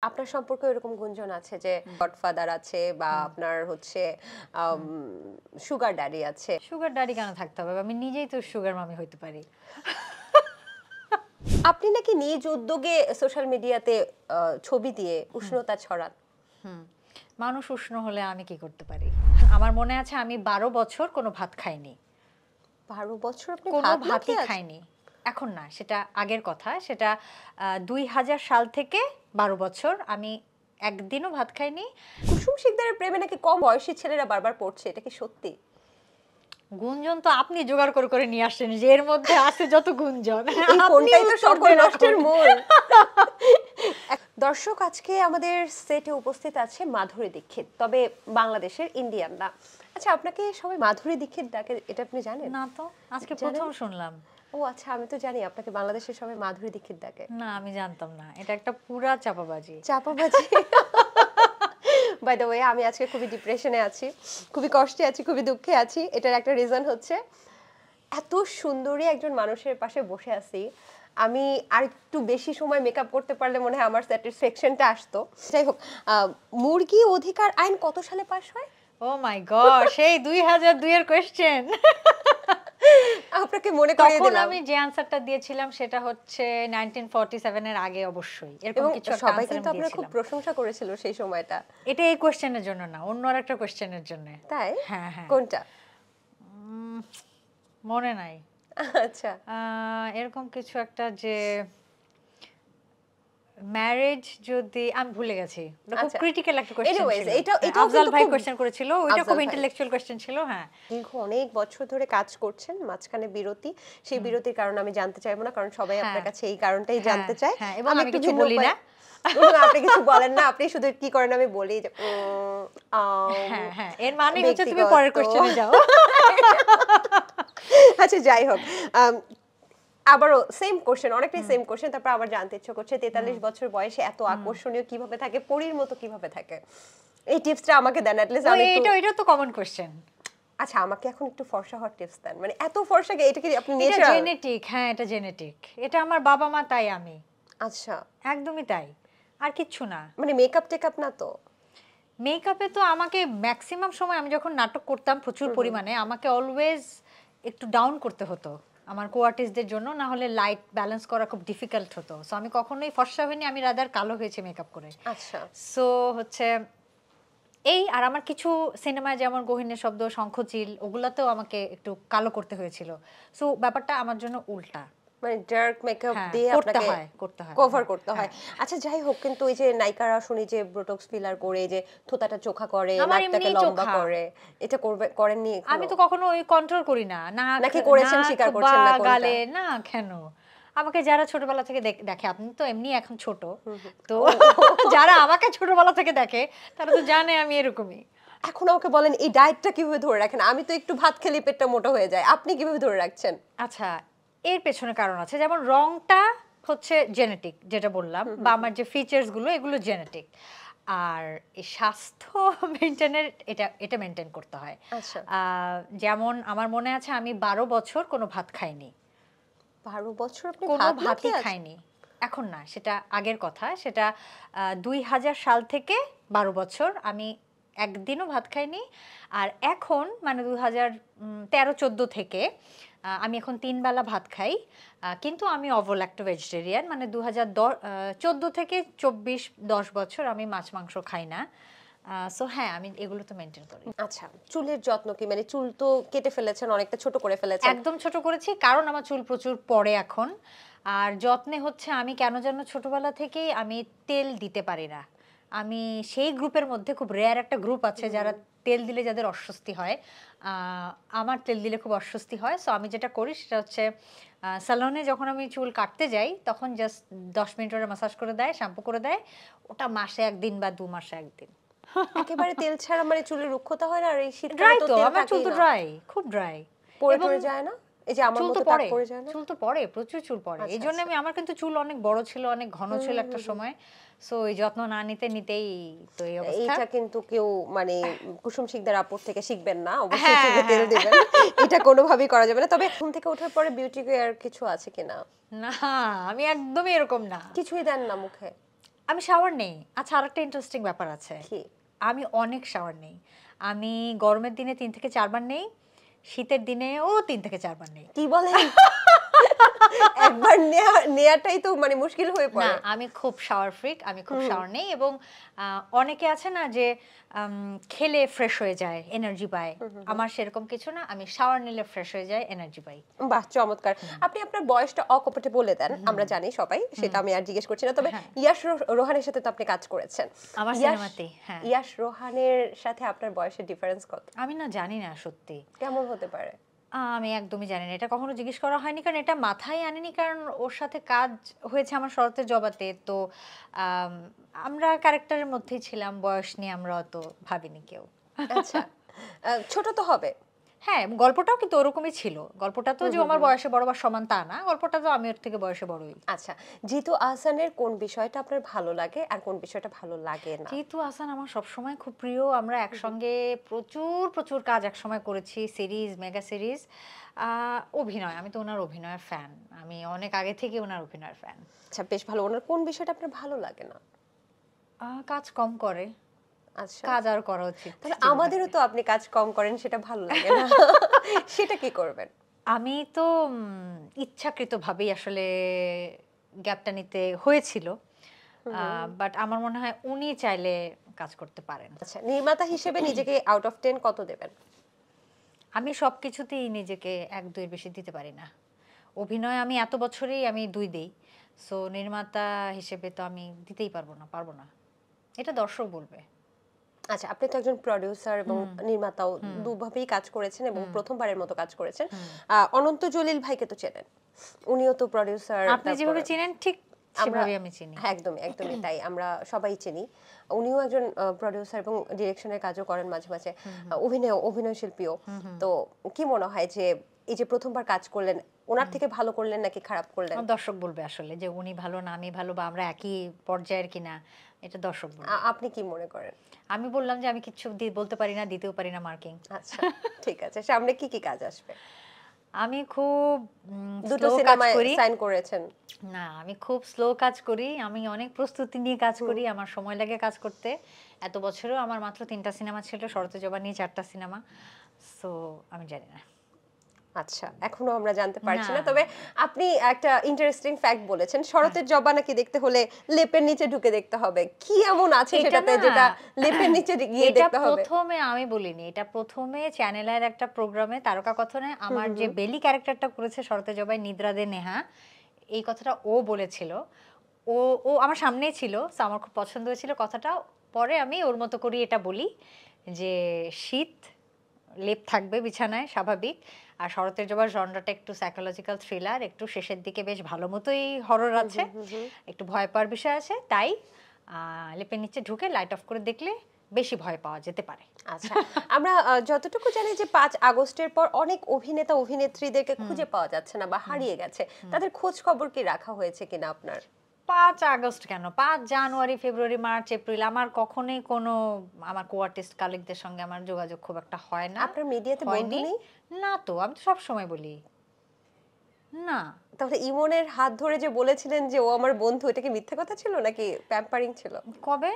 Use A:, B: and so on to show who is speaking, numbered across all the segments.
A: আপনার সম্পর্কে এরকম গুঞ্জন আছে যে গডফাদার আছে বা আপনার হচ্ছে সুগার ড্যাডি আছে।
B: সুগার ড্যাডি কেন থাকতে হবে? আমি নিজেই তো সুগার মামি হইতে পারি।
A: আপনি নাকি নিজ উদ্যোগে সোশ্যাল মিডিয়াতে ছবি দিয়ে উষ্ণতা ছড়ান।
B: মানুষ উষ্ণ হলে আমি কি করতে পারি? আমার মনে আছে আমি ১২ বছর কোনো ভাত খাইনি।
A: ১২ বছর আপনি
B: কোনো
A: ভাত না
B: ভাতই
A: খেয়ে আছেন?
B: খাইনি। এখন না, সেটা আগের কথা। সেটা ২০০০ সাল থেকে ১২ বছর আমি একদিনও ভাত খাইনি।
A: কুসুম শিকদারের প্রেমে নাকি কম বয়সী ছেলেরা বারবার পড়ছে, এটা কি সত্যি?
B: গুঞ্জন তো আপনি জোগাড় করে নিয়ে আসছেন যে এর মধ্যে আছে যত গুঞ্জন।
A: এই
B: আপনি
A: ফোনটাই তো
B: উত্তর
A: সকল
B: দেন
A: নষ্টের
B: এখন।
A: মূল। দর্শক, আজকে আমাদের সেটে উপস্থিত আছে মাধুরী দীক্ষিত, তবে বাংলাদেশের ইন্ডিয়ান না। আচ্ছা, আপনাকে সবাই মাধুরী দীক্ষিত ডাকে, এটা আপনি জানেন?
B: না তো, আজকে
A: জানেন?
B: প্রথম শুনলাম।
A: ও আচ্ছা, আমি তো জানি আপনাকে বাংলাদেশের সবাই মাধুরী দীক্ষিত ডাকে।
B: না, আমি জানতাম না। এটা একটা পুরা চাপাবাজি।
A: চাপাবাজি। বাই দ্য ওয়ে, আমি আজকে খুবই ডিপ্রেশনে আছি, খুবই কষ্টে আছি, খুবই দুঃখে আছি। এটার একটা রিজন হচ্ছে এত সুন্দরী একজন মানুষের পাশে বসে আছি, আমি আর একটু বেশি সময় মেকআপ করতে পারলে মনে হয় আমার স্যাটিসফ্যাকশনটা আসতো। যাই হোক, মুরগি অধিকার আইন কত সালে পাস হয়?
B: ও মাই গড, সেই ২০০২ এর কোশ্চেন।
A: আপনাকে মনে করিয়ে
B: তখন
A: দিলাম।
B: আমি যে আনসারটা দিয়েছিলাম সেটা হচ্ছে 1947 এর আগে অবশ্যই। এরকম
A: এবং
B: কিছু একটা
A: সবাই
B: আনসার
A: কিন্তু
B: আমি
A: আপনার খুব
B: দিয়েছিলাম।
A: প্রশংসা করেছিল সেই সময়টা।
B: এটা এই কোশ্চেনের জন্য না, অন্য আরেকটা কোশ্চেনের জন্য।
A: তাই?
B: হ্যাঁ, হ্যাঁ।
A: কোনটা?
B: মনে নাই।
A: আচ্ছা।
B: এরকম কিছু একটা যে ম্যারেজ যদি আমি ভুলে গেছি। ওটা খুব
A: আচ্ছা।
B: ক্রিটিক্যাল একটা কোশ্চেন
A: এনিওয়েজ,
B: ছিল।
A: এটাও
B: আফজাল
A: কিন্তু
B: ভাই
A: খুব
B: কোশ্চেন করেছিল। ওইটা
A: আফজাল
B: খুব
A: ভাই।
B: ইন্টেলেকচুয়াল কোশ্চেন ছিল, হ্যাঁ।
A: দীর্ঘ অনেক বছর ধরে কাজ করছেন, মাঝখানে বিরতি। সেই বিরতির কারণ আমি জানতে চাইবো না, কারণ সবাই আপনার
B: হ্যাঁ,
A: কাছে এই কারণটাই
B: হ্যাঁ,
A: জানতে চায়।
B: হ্যাঁ, এবং আমি
A: একটু
B: কিছু
A: ভিন্ন
B: বলি না।
A: এবং আপনি কিছু বলেন না, আপনি শুধু কি করেন আমি বলি যে
B: হ্যাঁ, হ্যাঁ। এর মানে হচ্ছে তুমি
A: ব্যক্তিগত।
B: পরের কোশ্চেনে যাও।
A: আচ্ছা, যাই হোক, আবারও সেম কোশ্চেন, অনেকটাই সেম কোশ্চেন, তারপর আবার জানতে ইচ্ছে করছে 43 বছর বয়সে এত আকর্ষণীয় কিভাবে থাকে, পরীর মতো কিভাবে থাকে? এই টিপসটা আমাকে দেন, অ্যাট লিস্ট আমি একটু।
B: এটা তো কমন কোশ্চেন।
A: আচ্ছা, আমাকে এখন একটু ফর্সা হওয়ার টিপস দেন। মানে এত ফর্সা এটা কি আপনি
B: এটা
A: ন্যাচারাল?
B: জেনেটিক, হ্যাঁ, এটা জেনেটিক। এটা আমার বাবা মা, তাই আমি।
A: আচ্ছা,
B: একদমই তাই। আর কিচ্ছু না।
A: মানে মেকআপ টেকআপ না তো?
B: মেকআপে তো আমাকে ম্যাক্সিমাম সময় আমি যখন নাটক করতাম প্রচুর পরিমাণে আমাকে অলওয়েজ একটু ডাউন করতে হতো আমার কো আর্টিস্টদের জন্য, না হলে লাইট ব্যালেন্স করা খুব ডিফিকাল্ট হতো। সো আমি কখনোই ফর্সা হইনি, আমি রাদার কালো হয়েছে মেকআপ করে।
A: আচ্ছা।
B: সো হচ্ছে এই, আর আমার কিছু সিনেমায় যেমন গহীনের শব্দ, শঙ্খচিল, ওগুলাতেও আমাকে একটু কালো করতে হয়েছিল। সো ব্যাপারটা আমার জন্য উল্টা।
A: মানে ডার্ক মেকআপ
B: হ্যাঁ,
A: দিয়ে
B: করতে
A: আপনাকে
B: হয়, করতে হয়।
A: কভার
B: হ্যাঁ,
A: করতে হয়।
B: হ্যাঁ।
A: আচ্ছা, যাই হোক, কিন্তু ওই যে নায়িকারা শুনি যে বোটক্স ফিলার করে, যে থোতাটা চোখা করে,
B: আমার
A: নাকটাকে
B: এমনিই
A: লম্বা
B: চোখা।
A: করে, এটা করেননি
B: আমি
A: এখনো?
B: তো কখনো ওই কন্ট্রোল করি না।
A: নাকি করেছেন,
B: নাক
A: স্বীকার
B: বা
A: করছেন না কোনটা?
B: গালে না কেন? আমাকে যারা ছোটবেলা থেকে দেখে, আপনি তো এমনি এখন ছোট। তো যারা আমাকে ছোটবেলা থেকে দেখে তারা তো জানে আমি এরকমই।
A: এখন আমাকে বলেন, এই ডায়েটটা কিভাবে ধরে রাখেন? আমি তো একটু ভাত খেলে পেটটা মোটা হয়ে যায়, আপনি কিভাবে ধরে রাখছেন?
B: আচ্ছা, এর পেছনে কারণ আছে। যেমন রংটা হচ্ছে জেনেটিক, যেটা বললাম, বা আমার যে ফিচার্স গুলো এগুলো জেনেটিক। আর এই স্বাস্থ্য মেইনটেইনের এটা মেইনটেইন করতে হয়।
A: আচ্ছা।
B: যেমন আমার মনে আছে আমি ১২ বছর কোনো ভাত খাইনি।
A: ১২ বছর আপনি
B: কোনো
A: ভাত না
B: ভাতই
A: খেয়ে আছেন?
B: খাইনি। এখন না, সেটা আগের কথা। সেটা ২০০০ সাল থেকে ১২ বছর আমি একদিনও ভাত খাইনি। আর এখন মানে ২০১৩-১৪ থেকে আমি এখন ৩ বেলা ভাত খাই। কিন্তু আমি অভোল্যাক্টো ভেজিটেরিয়ান। মানে ২০১৪ থেকে ২৪-১০ বছর আমি মাছ মাংস খাই না। সো হ্যাঁ, আমি এগুলো তো মেইনটেইন করি।
A: আচ্ছা, চুলের যত্ন কি? মানে চুল তো কেটে ফেলেছেন, অনেকটা ছোট করে ফেলেছেন।
B: একদম ছোট করেছি, কারণ আমার চুল প্রচুর পড়ে এখন। আর যত্নে হচ্ছে আমি কেন যেন ছোটবেলা থেকেই আমি তেল দিতে পারি না। আমি সেই গ্রুপের মধ্যে, খুব রেয়ার একটা গ্রুপ আছে যারা তেল দিলে যাদের অস্বস্তি হয়। আমার তেল দিলে খুব অস্বস্তি হয়। সো আমি যেটা করি সেটা হচ্ছে স্যালনে যখন আমি চুল কাটতে যাই তখন জাস্ট ১০ মিনিট ওরা ম্যাসাজ করে দেয়, শ্যাম্পু করে দেয়। ওটা মাসে ১ দিন বা ২ মাসে ১ দিন।
A: একেবারে তেল ছাড়া মানে চুলের রুক্ষতা হয় না? আর এই শীতকালে
B: ড্রাই
A: তো
B: তো,
A: তেল
B: আমার চুল
A: থাকেই
B: তো
A: না।
B: ড্রাই, খুব ড্রাই।
A: পড়ে
B: এবং
A: টরে যায় না? এই যে আমার
B: চুল তো
A: মতো টাক
B: পড়ে,
A: পড়ে যায় না?
B: চুল তো পড়ে, প্রচুর চুল পড়ে।
A: আচ্ছা,
B: এইজন্য
A: আচ্ছা।
B: আমার কিন্তু চুল অনেক বড় ছিল, অনেক ঘন ছিল একটা সময়। সো এই যত্ন না নিতেই তো এই অবস্থা।
A: এইটা কিন্তু কেউ মানে কুসুম শিকদার আপুর থেকে শিখবেন না। অবশ্যই
B: হ্যাঁ,
A: চুলে তেল
B: হ্যাঁ।
A: দিবেন। এটা কোনোভাবেই করা যাবে না। তবে ঘুম থেকে ওঠার পরে বিউটি কেয়ার কিছু আছে কিনা?
B: না, আমি একদমই এরকম না।
A: কিছুই দেন না মুখে?
B: আমি শাওয়ার নেই। আচ্ছা, আরেকটা ইন্টারেস্টিং ব্যাপার আছে।
A: কি?
B: আমি অনেক শাওয়ার নেই। আমি গরমের দিনে 3 থেকে 4 বার নেই, শীতের দিনেও 3 থেকে 4 বার নেই।
A: কি বলেন? একবার নেয়াটাই তো মানে মুশকিল হয়ে
B: না,
A: পড়ে।
B: আমি খুব শাওয়ার ফ্রিক, আমি খুব শাওয়ার নেই। এবং অনেকে আছে না যে খেলে ফ্রেশ হয়ে যায়, এনার্জি পায়। আমার সেরকম কিছু না, আমি শাওয়ার নিলে ফ্রেশ হয়ে যায়, এনার্জি পাই।
A: বাহ, চমৎকার। আপনি আপনার বয়সটা অকপটে বলে দেন, আমরা জানি সবাই, সেটা আমি আর জিজ্ঞেস করছি না। তবে
B: হ্যাঁ।
A: ইয়াশ রোহানের সাথে তো আপনি কাজ করেছেন।
B: আমার
A: ইয়াশ-
B: সিনেমাতেই, হ্যাঁ।
A: ইয়াশ রোহানের সাথে আপনার বয়সের ডিফারেন্স কত?
B: আমি না জানি না সত্যি।
A: কেমন হতে পারে?
B: আমি একদমই জানি না। এটা কখনো জিজ্ঞেস করা হয়নি, কারণ এটা মাথায় আনিনি। কারণ ওর সাথে কাজ হয়েছে আমার শরতের জবাতে। তো আম, আমরা ক্যারেক্টারের মধ্যেই ছিলাম, বয়স নিয়ে আমরা অত ভাবিনি কেউ।
A: আচ্ছা, ছোট তো হবে।
B: হ্যাঁ, গল্পটাও কিন্তু ওরকমই ছিল। গল্পটা তো যে আমার বয়সে বড় বা সমান তা না, গল্পটা তো আমি ওর থেকে বয়সে বড়ই।
A: আচ্ছা, জিতু আহসানের কোন বিষয়টা আপনার ভালো লাগে আর কোন বিষয়টা ভালো লাগে না?
B: জিতু হাসান আমার সবসময় খুব প্রিয়। আমরা একসঙ্গে প্রচুর প্রচুর কাজ একসময় করেছি, সিরিজ, মেগা সিরিজ। অভিনয়, আমি তো ওনার অভিনয়ের ফ্যান। আমি অনেক আগে থেকে ওনার অভিনয়ের ফ্যান।
A: আচ্ছা, বেশ ভালো। ওনার কোন বিষয়টা আপনার ভালো লাগে না?
B: কাজ কম করে,
A: আচ্ছা,
B: কাজ আর করা উচিত।
A: তাহলে আমাদেরও তো আপনি কাজ কম করেন, সেটা ভালো লাগে না। সেটা কি করবেন?
B: আমি তো ইচ্ছাকৃতভাবেই আসলে গ্যাপটা নিতে হয়েছিল। বাট আমার মনে হয় উনি চাইলে কাজ করতে পারেন।
A: আচ্ছা, নির্মাতা হিসেবে নিজেকে আউট অফ 10 কত দেবেন?
B: আমি সবকিছুতেই নিজেকে 1-2 এর বেশি দিতে পারি না। অভিনয় আমি এত বছরেই আমি 2 দেই। সো নির্মাতা হিসেবে তো আমি দিতেই পারবো না। এটা দর্শক বলবে।
A: আচ্ছা, আপনি তো একজন প্রোডিউসার এবং নির্মাতাও, দুভাবেই কাজ করেছেন এবং প্রথমবারের মতো কাজ করেছেন। অনন্ত জলিল ভাইকে তো চেনেন, উনিও তো প্রোডিউসার।
B: আপনি যেভাবে চিনেন ঠিক সেভাবেই আমি চিনি।
A: হ্যাঁ, একদমই একদমই তাই, আমরা সবাই চিনি। উনিও একজন প্রোডিউসার এবং ডিরেকশনের কাজও করেন মাঝে মাঝে, অভিনয় শিল্পীও। তো কি মনে হয় যে এই যে প্রথমবার কাজ করলেন, ওনার থেকে ভালো করলেন নাকি খারাপ করলেন?
B: দর্শক বলবে আসলে যে উনি ভালো না আমি ভালো, বা আমরা একই পর্যায়ের কিনা, এটা দর্শক বলবে।
A: আপনি কি মনে করেন?
B: আমি বললাম যে আমি কিচ্ছু বলতে পারি না, দিতেও পারি না মার্কিং।
A: আচ্ছা, ঠিক আছে। সামনে কি কি কাজ আসবে?
B: আমি খুব
A: দুটো
B: স্লো কাজ
A: সিনেমায়
B: করি।
A: সাইন করেছেন।
B: না, আমি খুব স্লো কাজ করি। আমি অনেক প্রস্তুতি নিয়ে কাজ করি। আমার সময় লাগে কাজ করতে। এত বছরেও আমার মাত্র 3টা সিনেমা ছিল, শরতে জবা নিয়ে 4টা সিনেমা। সো আমি জানি না।
A: আচ্ছা, এখনো আমরা জানতে পারছি না।
B: না।
A: তবে আপনি একটা ইন্টারেস্টিং ফ্যাক্ট বলেছেন, শরতের জবা নাকি দেখতে হলে লেপের নিচে ঢুকে দেখতে হবে। কি এমন আছে
B: এটা
A: সেটাতে
B: না,
A: যেটা লেপের নিচে গিয়ে
B: এটা
A: দেখতে হবে?
B: প্রথমে আমি বলিনি। এটা প্রথমে চ্যানেলের একটা প্রোগ্রামে তারকা কথনে আমার যে বেলি ক্যারেক্টারটা করেছে শরতে জবাই, নিদ্রা দে নেহা, এই কথাটা ও বলেছিল। ও ও আমার সামনেই ছিল। সো আমার খুব পছন্দ হয়েছিল কথাটা। পরে আমি ওর মতো করি এটা বলি যে শীত, লেপ থাকবে বিছানায় স্বাভাবিক। আর শরতের জবার জনরাটা একটু সাইকোলজিক্যাল থ্রিলার, একটু শেষের দিকে বেশ ভালো মতোই হরর আছে, একটু ভয় পাওয়ার বিষয় আছে। তাই লেপের নিচে ঢুকে লাইট অফ করে দেখলে বেশি ভয় পাওয়া যেতে পারে।
A: আচ্ছা, আমরা যতটুকু জানি যে 5 আগস্টের পর অনেক অভিনেতা অভিনেত্রীদেরকে খুঁজে পাওয়া যাচ্ছে না বা হারিয়ে গেছে, তাদের খোঁজ খবর কি রাখা হয়েছে কিনা আপনার?
B: 5 আগস্ট কেন, 5 জানুয়ারি, ফেব্রুয়ারি, মার্চ, এপ্রিল আমার কখনোই কোনো আমার কো আর্টিস্ট কালেকদের সঙ্গে আমার যোগাযোগ খুব একটা হয় না।
A: আপনার মিডিয়াতে বন্ধু
B: হয়নি
A: নেই?
B: না তো, আমি তো সব সময় বলি না।
A: তাহলে ইমনের হাত ধরে যে বলেছিলেন যে ও আমার বন্ধু, এটা কি মিথ্যে কথা ছিল নাকি প্যাম্পারিং ছিল?
B: কবে?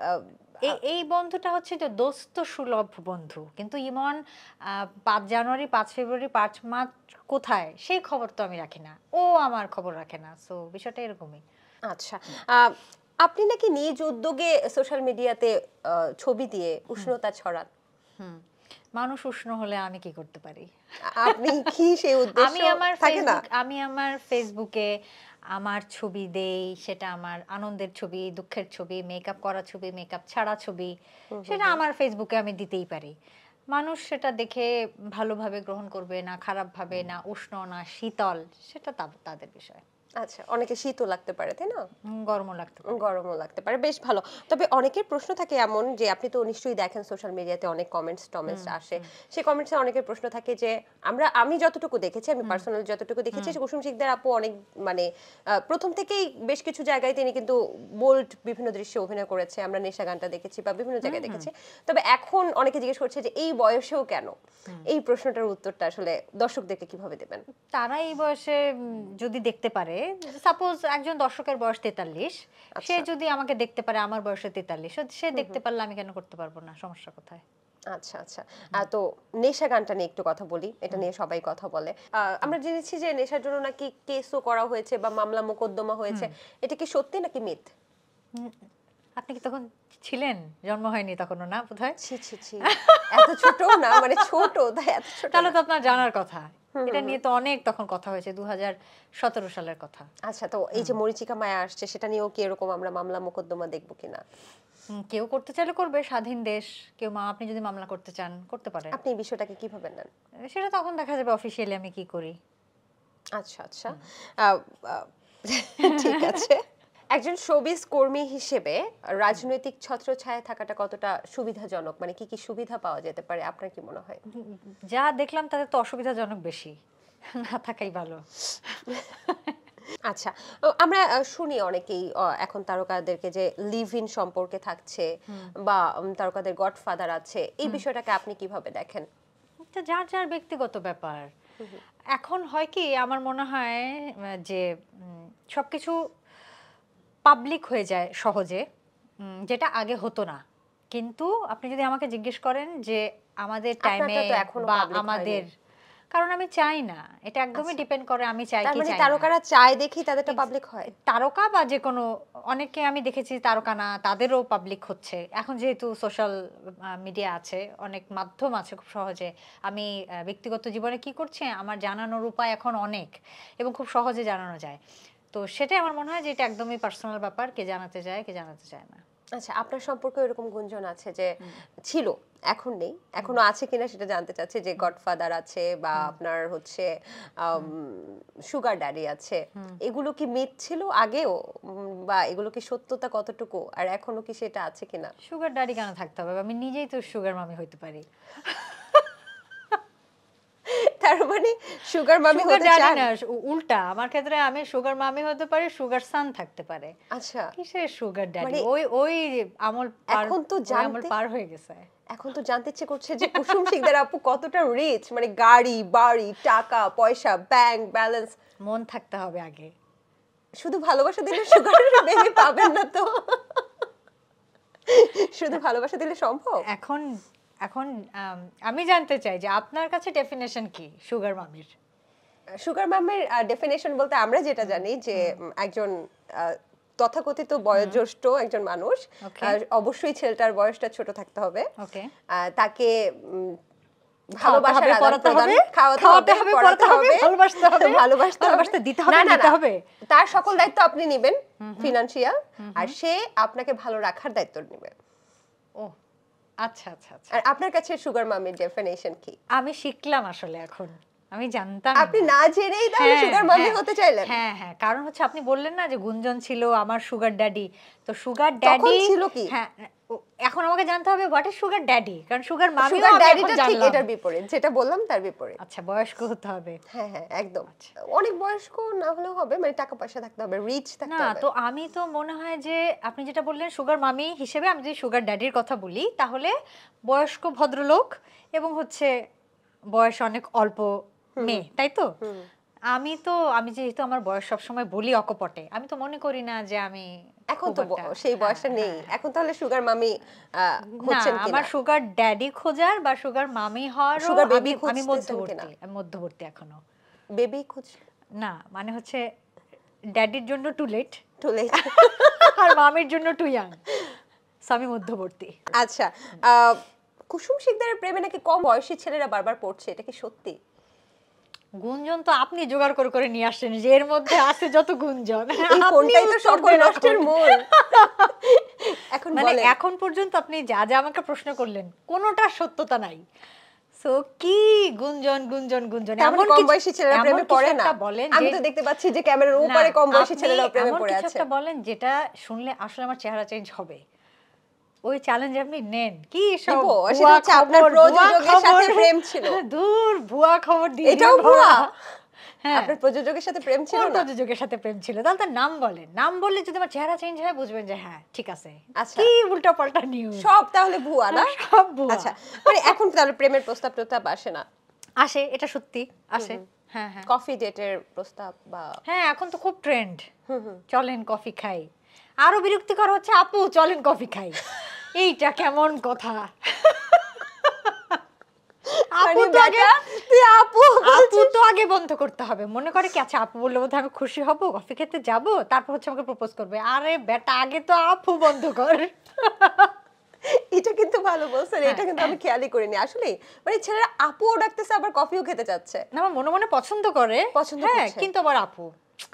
A: আহ,
B: এই বন্ধুটা হচ্ছে যে দোস্ত সুলভ বন্ধু, কিন্তু ইমন 5 জানুয়ারি, 5 ফেব্রুয়ারি, 5 মার্চ কোথায় সেই খবর তো আমি রাখি না, ও আমার খবর রাখে না। সো বিষয়টা এরকমই।
A: আচ্ছা, আপনি নাকি নিজ উদ্যোগে সোশ্যাল মিডিয়াতে ছবি দিয়ে উষ্ণতা ছড়ান।
B: হুম, মানুষ উষ্ণ হলে আমি কি করতে পারি?
A: আপনি কি সেই উদ্দেশ্য থাকে না?
B: আমি আমার ফেসবুকে আমার ছবি দেই, সেটা আমার আনন্দের ছবি, দুঃখের ছবি, মেকআপ করা ছবি, মেকআপ ছাড়া ছবি, সেটা আমার ফেসবুকে আমি দিতেই পারি। মানুষ সেটা দেখে ভালোভাবে গ্রহণ করবে না, খারাপ ভাবে না, উষ্ণ না শীতল, সেটা তাদের বিষয়।
A: আচ্ছা, অনেকে শীতও লাগতে পারে, তাই না?
B: গরমও লাগতে পারে।
A: গরমও লাগতে পারে, বেশ ভালো। তবে অনেকের প্রশ্ন থাকে এমন যে, আপনি তো নিশ্চয়ই দেখেন সোশ্যাল মিডিয়াতে অনেক টমেন্টস আসে। সেই কমেন্টসে অনেকের প্রশ্ন থাকে যে, আমি যতটুকু দেখেছি, আমি পার্সোনালি যতটুকু দেখেছি, কুসুম শিকদার আপু অনেক মানে প্রথম থেকেই বেশ কিছু জায়গায় তিনি কিন্তু বোল্ড বিভিন্ন দৃশ্যে অভিনয় করেছে। আমরা নেশা গানটা দেখেছি বা বিভিন্ন জায়গায় দেখেছি। তবে এখন অনেকে জিজ্ঞেস করছে যে এই বয়সেও কেন? এই প্রশ্নটার উত্তরটা আসলে দর্শকদেরকে কিভাবে দেবেন?
B: তারা এই বয়সে যদি দেখতে পারে সাপোজ একজন দর্শকের বয়স 43, সে
A: আচ্ছা।
B: যদি আমাকে দেখতে পারে আমার বয়সে 43, সে দেখতে পারলে আমি কেন করতে পারবো না, সমস্যা কোথায়?
A: আচ্ছা আচ্ছা তো নেশা গানটা নিয়ে একটু কথা বলি, এটা নিয়ে সবাই কথা বলে। আমরা জেনেছি যে নেশার জন্য নাকি কেসও করা হয়েছে বা মামলা মোকদ্দমা হয়েছে, এটা কি সত্যি নাকি মিথ?
B: আপনি কি তখন ছিলেন? জন্ম হয়নি তখনও না বোধহয়?
A: ছি ছি ছি, এত ছোট না, মানে ছোট তাই এত ছোট
B: তাহলে
A: না।
B: তো আপনার জানার কথা। এটা নিয়ে তো অনেক তখন কথা হয়েছে, 2017 সালের কথা।
A: আচ্ছা, তো এই যে মরীচিকা মায়া আসছে, সেটা নিয়েও কি এরকম আমরা মামলা মোকদ্দমা দেখবো কিনা?
B: কেউ করতে চাইলে করবে, স্বাধীন দেশ। কেউ আপনি যদি মামলা করতে চান করতে পারেন।
A: আপনি এই বিষয়টাকে কিভাবে নেন?
B: সেটা তখন দেখা যাবে অফিসিয়ালি আমি কি করি।
A: আচ্ছা আচ্ছা, আহ, আহ, ঠিক আছে। একজন শোবিজ কর্মী হিসেবে রাজনৈতিক ছত্রছায়ায় থাকাটা কতটা সুবিধাজনক, মানে কি কি সুবিধা পাওয়া যেতে পারে আপনার কি মনে হয়?
B: যা দেখলাম তাতে তো অসুবিধাজনক বেশি, না থাকাই ভালো।
A: আচ্ছা, আমরা শুনি অনেকেই এখন তারকাদেরকে যে লিভ ইন সম্পর্কে থাকছে বা তারকাদের গডফাদার আছে, এই বিষয়টাকে আপনি কিভাবে দেখেন?
B: এটা যার যার ব্যক্তিগত ব্যাপার। এখন হয় কি, আমার মনে হয় যে সবকিছু পাবলিক হয়ে যায় সহজে, যেটা আগে হতো না। কিন্তু আপনি যদি আমাকে জিজ্ঞেস করেন যে আমাদের টাইমে
A: আপনারটা তো এখনো
B: বা
A: public
B: আমাদের,
A: হয়নি।
B: কারণ আমি চাই না, এটা একদমই
A: আচ্ছা।
B: ডিপেন্ড করে আমি চাই
A: তার
B: কি
A: মানে
B: চাই না।
A: তারকারা চায় দেখি তাদেরটা পাবলিক হয়।
B: তারকা বা যে কোনো, অনেকে আমি দেখেছি তারকা না, তাদেরও পাবলিক হচ্ছে এখন, যেহেতু সোশ্যাল মিডিয়া আছে, অনেক মাধ্যম আছে, খুব সহজে আমি ব্যক্তিগত জীবনে কি করছি আমার জানানোর উপায় এখন অনেক, এবং খুব সহজে জানানো যায়। তো সেটাই আমার মনে হয় যে এটা একদমই পার্সোনাল ব্যাপার, কে জানাতে চায় কে জানাতে চায় না।
A: আচ্ছা, আপনার সম্পর্কে এরকম গুঞ্জন আছে যে ছিল, এখন নেই, এখনো আছে কিনা সেটা জানতে চাচ্ছি, যে গডফাদার আছে বা আপনার হচ্ছে সুগার ড্যাডি আছে, এগুলো কি মিথ ছিল আগেও, বা এগুলো কি সত্যতা কতটুকু, আর এখনো কি সেটা আছে কিনা?
B: সুগার ড্যাডি কেন থাকতে হবে, আমি নিজেই তো সুগার মামি হইতে পারি।
A: তার মানে সুগার মামি
B: সুগার
A: হতে
B: ড্যাডি
A: চান?
B: না, উল্টা আমার ক্ষেত্রে আমি সুগার মামি হতে পারি, সুগার সান থাকতে পারে।
A: আচ্ছা,
B: কিসের সুগার ড্যাডি,
A: মানে
B: ওই ওই আমল পার,
A: এখন তো
B: ওই আমল
A: জানতে
B: পার হয়ে গেছে।
A: এখন তো জানতে ইচ্ছে করছে যে কুসুম শিকদার আপু কতটা রিচ, মানে গাড়ি বাড়ি টাকা পয়সা ব্যাংক ব্যালেন্স।
B: মন থাকতে হবে আগে।
A: শুধু ভালোবাসা দিলে সুগার বেবি পাবেন না তো? শুধু ভালোবাসা দিলে সম্ভব?
B: এখন এখন আমি জানতে চাই যে আপনার কাছে ডেফিনেশন কি সুগার মামির?
A: সুগার মামের ডেফিনেশন বলতে আমরা যেটা জানি যে একজন তথাকথিত বয়োজ্যেষ্ঠ একজন মানুষ,
B: Okay.
A: অবশ্যই ছেলেটার বয়সটা ছোট থাকতে হবে,
B: ওকে,
A: তাকে
B: খাওয়াতে
A: ভালোবাসার
B: হবে,
A: আদান
B: পড়াতে
A: প্রদান,
B: হবে,
A: খাওয়াতে হবে, পড়াতে হবে,
B: ভালোবাসতে হবে,
A: ভালোবাসতে হবে,
B: ভালোবাসতে দিতে হবে,
A: না, না,
B: নিতে
A: না,
B: হবে।
A: তার সকল দায়িত্ব আপনি নেবেন ফিনান্সিয়াল, আর সে আপনাকে ভালো রাখার দায়িত্ব নেবে।
B: ও আচ্ছা আচ্ছা আচ্ছা,
A: আর আপনার কাছে সুগার মামির ডেফিনেশন কি?
B: আমি শিখলাম আসলে এখন, আমি জানতাম
A: আপনি না জেনেই তাহলে সুগার মামি হতে চাইলেন?
B: হ্যাঁ হ্যাঁ, কারণ হচ্ছে আপনি বললেন না যে গুঞ্জন ছিল আমার সুগার ড্যাডি, তো সুগার
A: তখন
B: ড্যাডি
A: ছিল কি?
B: হ্যাঁ, এখন আমাকে জানতে হবে হোয়াট ইজ সুগার ড্যাডি, কারণ সুগার মামিও
A: সুগার
B: আমি এখন
A: ড্যাডিটা ঠিক
B: জানলাম।
A: এটার বিপরীত, যেটা বললাম তার বিপরীত।
B: আচ্ছা, বয়স্ক হতে হবে।
A: হ্যাঁ হ্যাঁ একদম, অনেক বয়স্ক না হলেও হবে, মানে টাকা পয়সা থাকতে হবে, রিচ থাকতে
B: না,
A: হবে।
B: তো আমি তো মনে হয় যে আপনি যেটা বললেন সুগার মামি হিসেবে, আমি যদি সুগার ড্যাডির কথা বলি তাহলে বয়স্ক ভদ্রলোক এবং হচ্ছে বয়স অনেক অল্প মেয়ে, তাই তো? আমি যেহেতু আমার বয়স সবসময় বলি অকপটে, আমি তো মনে করি না যে আমি
A: এখন
B: খুব
A: তো
B: একটা,
A: সেই বয়সটা
B: হ্যাঁ,
A: নেই,
B: হ্যাঁ।
A: এখন তাহলে সুগার মামি
B: না,
A: হচ্ছেন কিনা?
B: আমার সুগার ড্যাডি খোঁজার বা সুগার মামি হওয়ার,
A: Sugar baby
B: আমি
A: খুঁজতেছেন কিনা?
B: মধ্যবর্তী এখনো।
A: বেবি খুঁজ
B: না, মানে হচ্ছে ড্যাডির জন্য টু লেট
A: টু লেট।
B: আর মামির জন্য টু ইয়াং, সো আমি মধ্যবর্তী।
A: আচ্ছা, কুসুম শিকদারের প্রেমে নাকি কম বয়সী ছেলেরা বারবার পড়ছে, এটা কি সত্যি?
B: গুঞ্জন তো আপনি জোগাড় করে করে নিয়ে আসছেন, যে এর মধ্যে আছে যত গুঞ্জন,
A: এই ফোনটাই তো সকল নষ্টের মূল। এখন
B: মানে
A: বলেন।
B: এখন পর্যন্ত আপনি যা যা আমাকে প্রশ্ন করলেন কোনোটা সত্যতা নাই, সো কি গুঞ্জন গুঞ্জন গুঞ্জন,
A: তার মানে কম বয়সী ছেলেরা প্রেমে পড়ে না?
B: বলেন,
A: আমি তো দেখতে পাচ্ছি যে ক্যামেরার উপরে কম বয়সী ছেলেরা প্রেমে পড়ে
B: কিছু
A: আছে।
B: একটা বলেন যেটা শুনলে আসলে আমার চেহারা চেঞ্জ হবে, ওই চ্যালেঞ্জ আপনি নেন। কি সব
A: দিব,
B: ভুয়া
A: সেটা হচ্ছে আপনার
B: খবর, ভুয়া
A: প্রযোজকের সাথে
B: খবর।
A: প্রেম ছিল।
B: দূর, ভুয়া খবর দিয়ে
A: এটাও ভুয়া?
B: হ্যাঁ,
A: আপনার প্রযোজকের সাথে প্রেম ছিল
B: কোন
A: না?
B: প্রযোজকের সাথে প্রেম ছিল? তাহলে তার নাম বলেন, নাম বললে যদি আমার চেহারা চেঞ্জ হয় বুঝবেন যে হ্যাঁ ঠিক আছে।
A: আচ্ছা।
B: কি উল্টা পাল্টা নিউজ,
A: সব তাহলে ভুয়া না?
B: সব ভুয়া।
A: আচ্ছা, মানে এখন তাহলে প্রেমের প্রস্তাব আসে না?
B: আসে, এটা সত্যি আসে। হ্যাঁ হ্যাঁ
A: কফি ডেটের প্রস্তাব বা
B: হ্যাঁ, এখন তো খুব ট্রেন্ড, চলেন কফি খাই। আরো বিরক্তিকর হচ্ছে আপু চলেন কফি খাই, এইটা কেমন কথা? আপু
A: মানে
B: তো আগে,
A: বেটা তুই আপু
B: আপু তো আগে বন্ধ করতে হবে। মনে করে কি আচ্ছা আপু বললে বোধহয় আমি খুশি হব, কফি খেতে যাব, তারপর হচ্ছে আমাকে প্রপোজ করবে। আরে বেটা আগে তো আপু বন্ধ কর।
A: এটা কিন্তু ভালো বলছেন,
B: হ্যাঁ।
A: এটা কিন্তু আমি খেয়ালই করিনি আসলে। মানে ছেলেরা আপুও ডাকতেছে আবার কফিও খেতে চাচ্ছে,
B: না, আমার মনে মনে পছন্দ করে,
A: পছন্দ
B: হ্যাঁ,
A: করছে।
B: কিন্তু আবার আপু।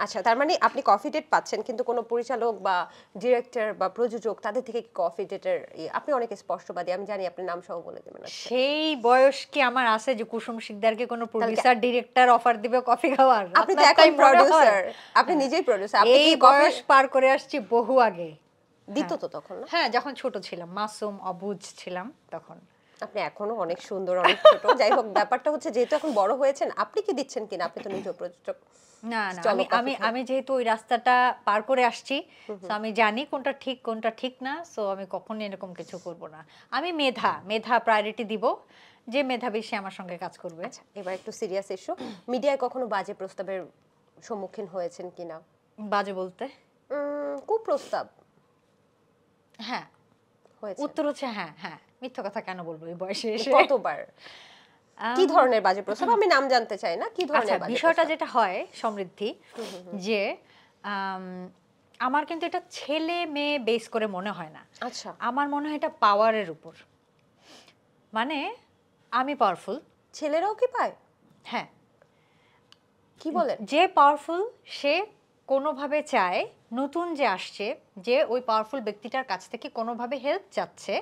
A: আচ্ছা, তার মানে আপনি কফি ডেট পাচ্ছেন, কিন্তু কোনো পরিচালক বা ডিরেক্টর বা প্রযোজক তাদের থেকে কি কফি ডেটের আপনি অনেক স্পষ্টবাদী, আমি জানি আপনি নাম সহ বলে দেবেন আজকে।
B: সেই বয়স কি আমার আছে যে কুসুম শিকদারকে কোনো প্রোডিউসার ডিরেক্টর অফার দিবে কফি খাওয়ার?
A: আপনি তো
B: আপনার
A: এখন
B: তাই মনে হয়?
A: প্রোডিউসার, আপনি নিজেই প্রোডিউসার, আপনি
B: এই
A: কি কফি
B: বয়স পার করে আসছি বহু আগে।
A: দিত তো তখন না?
B: হ্যাঁ, যখন ছোট ছিলাম, মাসুম অবুঝ ছিলাম তখন।
A: আপনি এখনো অনেক সুন্দর, অনেক ছোট, যাই হোক ব্যাপারটা হচ্ছে যেহেতু এখন বড় হয়েছেন, আপনি কি দিচ্ছেন কিনা, আপনি তো নিজেও প্রযোজক।
B: না না,
A: চলো
B: আমি
A: কফি
B: আমি
A: খাই।
B: আমি যেহেতু ওই রাস্তাটা পার করে আসছি, তো আমি জানি কোনটা ঠিক কোনটা ঠিক না, সো আমি কখনোই এরকম কিছু করব না। আমি মেধা প্রায়োরিটি দিব, যে মেধাবী সে আমার সঙ্গে কাজ করবে।
A: আচ্ছা, এবার একটু সিরিয়াস ইস্যু, মিডিয়ায় কখনো বাজে প্রস্তাবের সম্মুখীন হয়েছেন কিনা?
B: বাজে বলতে?
A: কুপ্রস্তাব
B: হ্যাঁ,
A: হয়েছে
B: উত্তর হচ্ছে হ্যাঁ হ্যাঁ। মিথ্যা কথা কেন বলবো এই বয়সে এসে?
A: কতবার? কি ধরনের বাজে প্রস্তাব, আমি নাম জানতে চাই না, কি
B: আচ্ছা,
A: ধরনের বাজে
B: বিষয়টা
A: প্রস্তাব?
B: যেটা হয় সমৃদ্ধি, যে আম, আমার কিন্তু এটা ছেলে মেয়ে বেস করে মনে হয় না।
A: আচ্ছা,
B: আমার মনে হয় এটা পাওয়ারের উপর। মানে আমি পাওয়ারফুল,
A: ছেলেরাও কি পায়?
B: হ্যাঁ,
A: কি বলেন?
B: যে পাওয়ারফুল সে কোনোভাবে চায় নতুন যে আসছে, যে ওই পাওয়ারফুল ব্যক্তিটার কাছ থেকে কোনোভাবে হেল্প চাচ্ছে,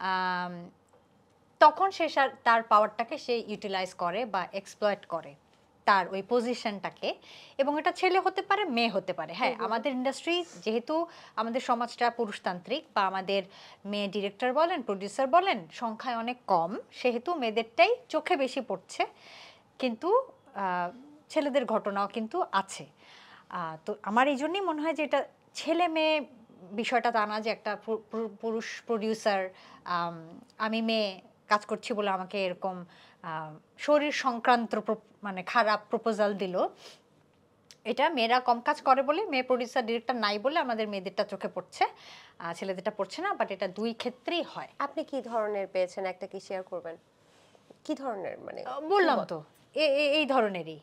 B: আম, তখন সে তার পাওয়ারটাকে সে ইউটিলাইজ করে বা এক্সপ্লয়েট করে তার ওই পজিশনটাকে। এবং এটা ছেলে হতে পারে, মেয়ে হতে পারে। হ্যাঁ, আমাদের ইন্ডাস্ট্রি যেহেতু, আমাদের সমাজটা পুরুষতান্ত্রিক, বা আমাদের মেয়ে ডিরেক্টর বলেন, প্রডিউসার বলেন, সংখ্যায় অনেক কম, সেহেতু মেয়েদেরটাই চোখে বেশি পড়ছে। কিন্তু ছেলেদের ঘটনাও কিন্তু আছে। তো আমার এই জন্যই মনে হয় যে এটা ছেলে মেয়ে বিষয়টা তা না, যে একটা পুরুষ প্রডিউসার, আমি মেয়ে কাজ করছি বলে আমাকে এরকম শরীর সংক্রান্ত মানে খারাপ প্রপোজাল দিল। এটা মেয়েরা কম কাজ করে বলে, মেয়ে প্রডিউসার ডিরেক্টর নাই বলে আমাদের মেয়েদেরটা চোখে পড়ছে, ছেলেদেরটা পড়ছে না। বাট এটা দুই ক্ষেত্রেই হয়।
A: আপনি কি ধরনের পেয়েছেন, একটা কি শেয়ার করবেন? কি ধরনের, মানে
B: বললাম তো এই ধরনেরই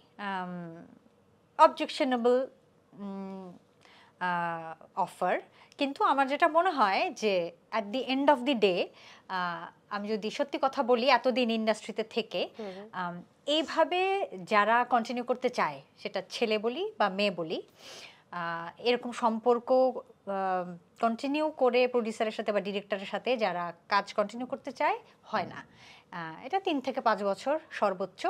B: অবজেকশনেবল অফার। কিন্তু আমার যেটা মনে হয় যে at the end of the day, আমি যদি সত্যি কথা বলি, এতদিন ইন্ডাস্ট্রিতে থেকে এইভাবে যারা কন্টিনিউ করতে চায়, সেটা ছেলে বলি বা মেয়ে বলি, এরকম সম্পর্ক কন্টিনিউ করে প্রডিউসারের সাথে বা ডিরেক্টরের সাথে যারা কাজ কন্টিনিউ করতে চায়, হয় না। এটা 3 থেকে 5 বছর সর্বোচ্চ।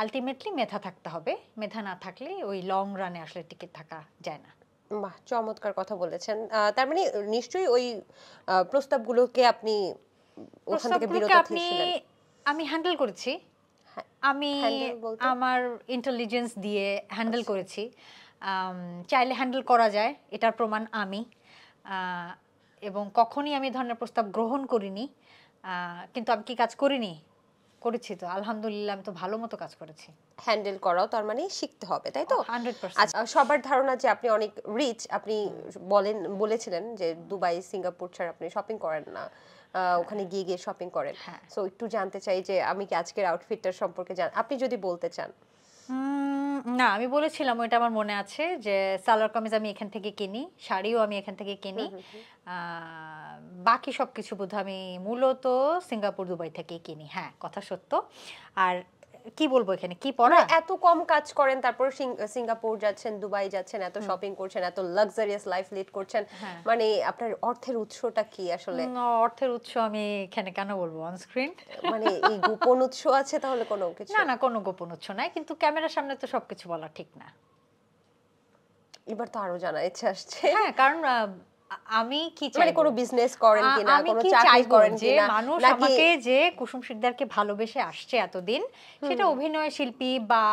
B: আলটিমেটলি মেধা থাকতে হবে, মেধা না থাকলে ওই লং রানে আসলে টিকে থাকা যায় না।
A: বাহ, চমৎকার কথা বলেছেন। তার মানে নিশ্চয়ই ওই প্রস্তাবগুলোকে আপনি ওখান থেকে বিরত ছিলেন।
B: আমি হ্যান্ডেল করেছি,
A: হ্যাঁ,
B: আমি
A: হ্যান্ডেল বলতে?
B: আমার ইন্টেলিজেন্স দিয়ে হ্যান্ডেল করেছি। চাইলে হ্যান্ডেল করা যায়, এটার প্রমাণ আমি। এবং কখনই আমি এই ধরনের প্রস্তাব গ্রহণ করিনি। কিন্তু আমি কি কাজ করিনি? করেছি তো, আলহামদুলিল্লাহ, আমি তো ভালো মতো কাজ করেছি।
A: হ্যান্ডেল করাও তার মানে শিখতে হবে, তাই তো?
B: 100%।
A: আচ্ছা, সবার ধারণা যে আপনি অনেক রিচ, আপনি বলেছিলেন যে দুবাই, সিঙ্গাপুর ছাড়া আপনি শপিং করেন না, ওখানে গিয়ে গিয়ে শপিং করেন।
B: হ্যাঁ।
A: সো একটু জানতে চাই যে আমি কি আজকের আউটফিটটার সম্পর্কে আপনি যদি বলতে চান।
B: না, আমি বলেছিলাম, ওইটা আমার মনে আছে, যে সালোয়ার কামিজ আমি এখান থেকে কিনি, শাড়িও আমি এখান থেকে কিনি। বাকি সবকিছু বোধহয় আমি মূলত সিঙ্গাপুর, দুবাই থেকে কিনি। হ্যাঁ, কথা সত্য। আর কি বলবো, এখানে কি পড়া?
A: এত কম কাজ করেন, তারপর সিঙ্গাপুর যাচ্ছেন, দুবাই যাচ্ছেন, এত শপিং করছেন, এত লাক্সারিয়াস লাইফ লিড করছেন, মানে আপনার অর্থের উৎসটা কি আসলে?
B: অর্থের উৎস আমি এখানে কেন বলবো অন স্ক্রিন?
A: মানে এই গোপন উৎস আছে তাহলে কোনো কিছু?
B: না না, কোনো গোপন উৎস নাই, কিন্তু ক্যামেরার সামনে তো সবকিছু বলা ঠিক না।
A: এবার তো আরো জানার ইচ্ছা আসছে।
B: হ্যাঁ, কারণ আমি কি চাই,
A: মানে কোনো বিজনেস করেন কিনা,
B: আমি
A: কোনো
B: কি
A: চাকরি
B: চাইবো
A: করেন
B: যে
A: কিনা,
B: মানুষ
A: নাকি
B: আমাকে যে কুসুম শিকদারকে ভালোবেসে আসছে এতদিন, সেটা অভিনয় শিল্পী বা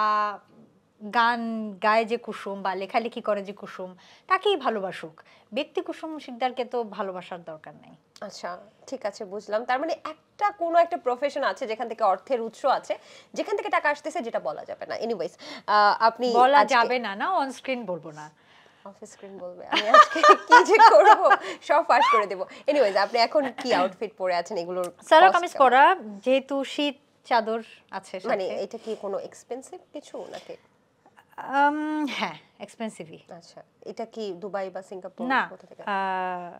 B: গান গায় যে কুসুম বা লেখালেখি করে যে কুসুম তাকেই ভালোবাসুক, ব্যক্তি কুসুম শিকদারকে তো ভালোবাসার দরকার নেই।
A: আচ্ছা, ঠিক আছে, বুঝলাম। তার মানে কোনো একটা প্রফেশন আছে যেখান থেকে অর্থের উৎস আছে, যেখান থেকে টাকা আসতেছে, যেটা বলা যাবে না। এনিওয়েজ, আপনি
B: বলা যাবে না, না অন স্ক্রিন বলবো না।
A: অফ স্ক্রিন বলবে? আমি আজকে কি যে করব, সব ফাঁস করে দেব। এনিওয়েজ, আপনি এখন কি আউটফিট পরে আছেন? এগুলোর
B: সালোয়ার
A: cost
B: কামিজ
A: কেমন?
B: পরা, যেহেতু শীত চাদর আছে
A: মানে
B: সাথে।
A: এটা কি কোনো এক্সপেন্সিভ কিছু নাকি?
B: হ্যাঁ, এক্সপেন্সিভই।
A: আচ্ছা, এটা কি দুবাই বা সিঙ্গাপুর,
B: না,
A: কোথা থেকে?
B: আহ,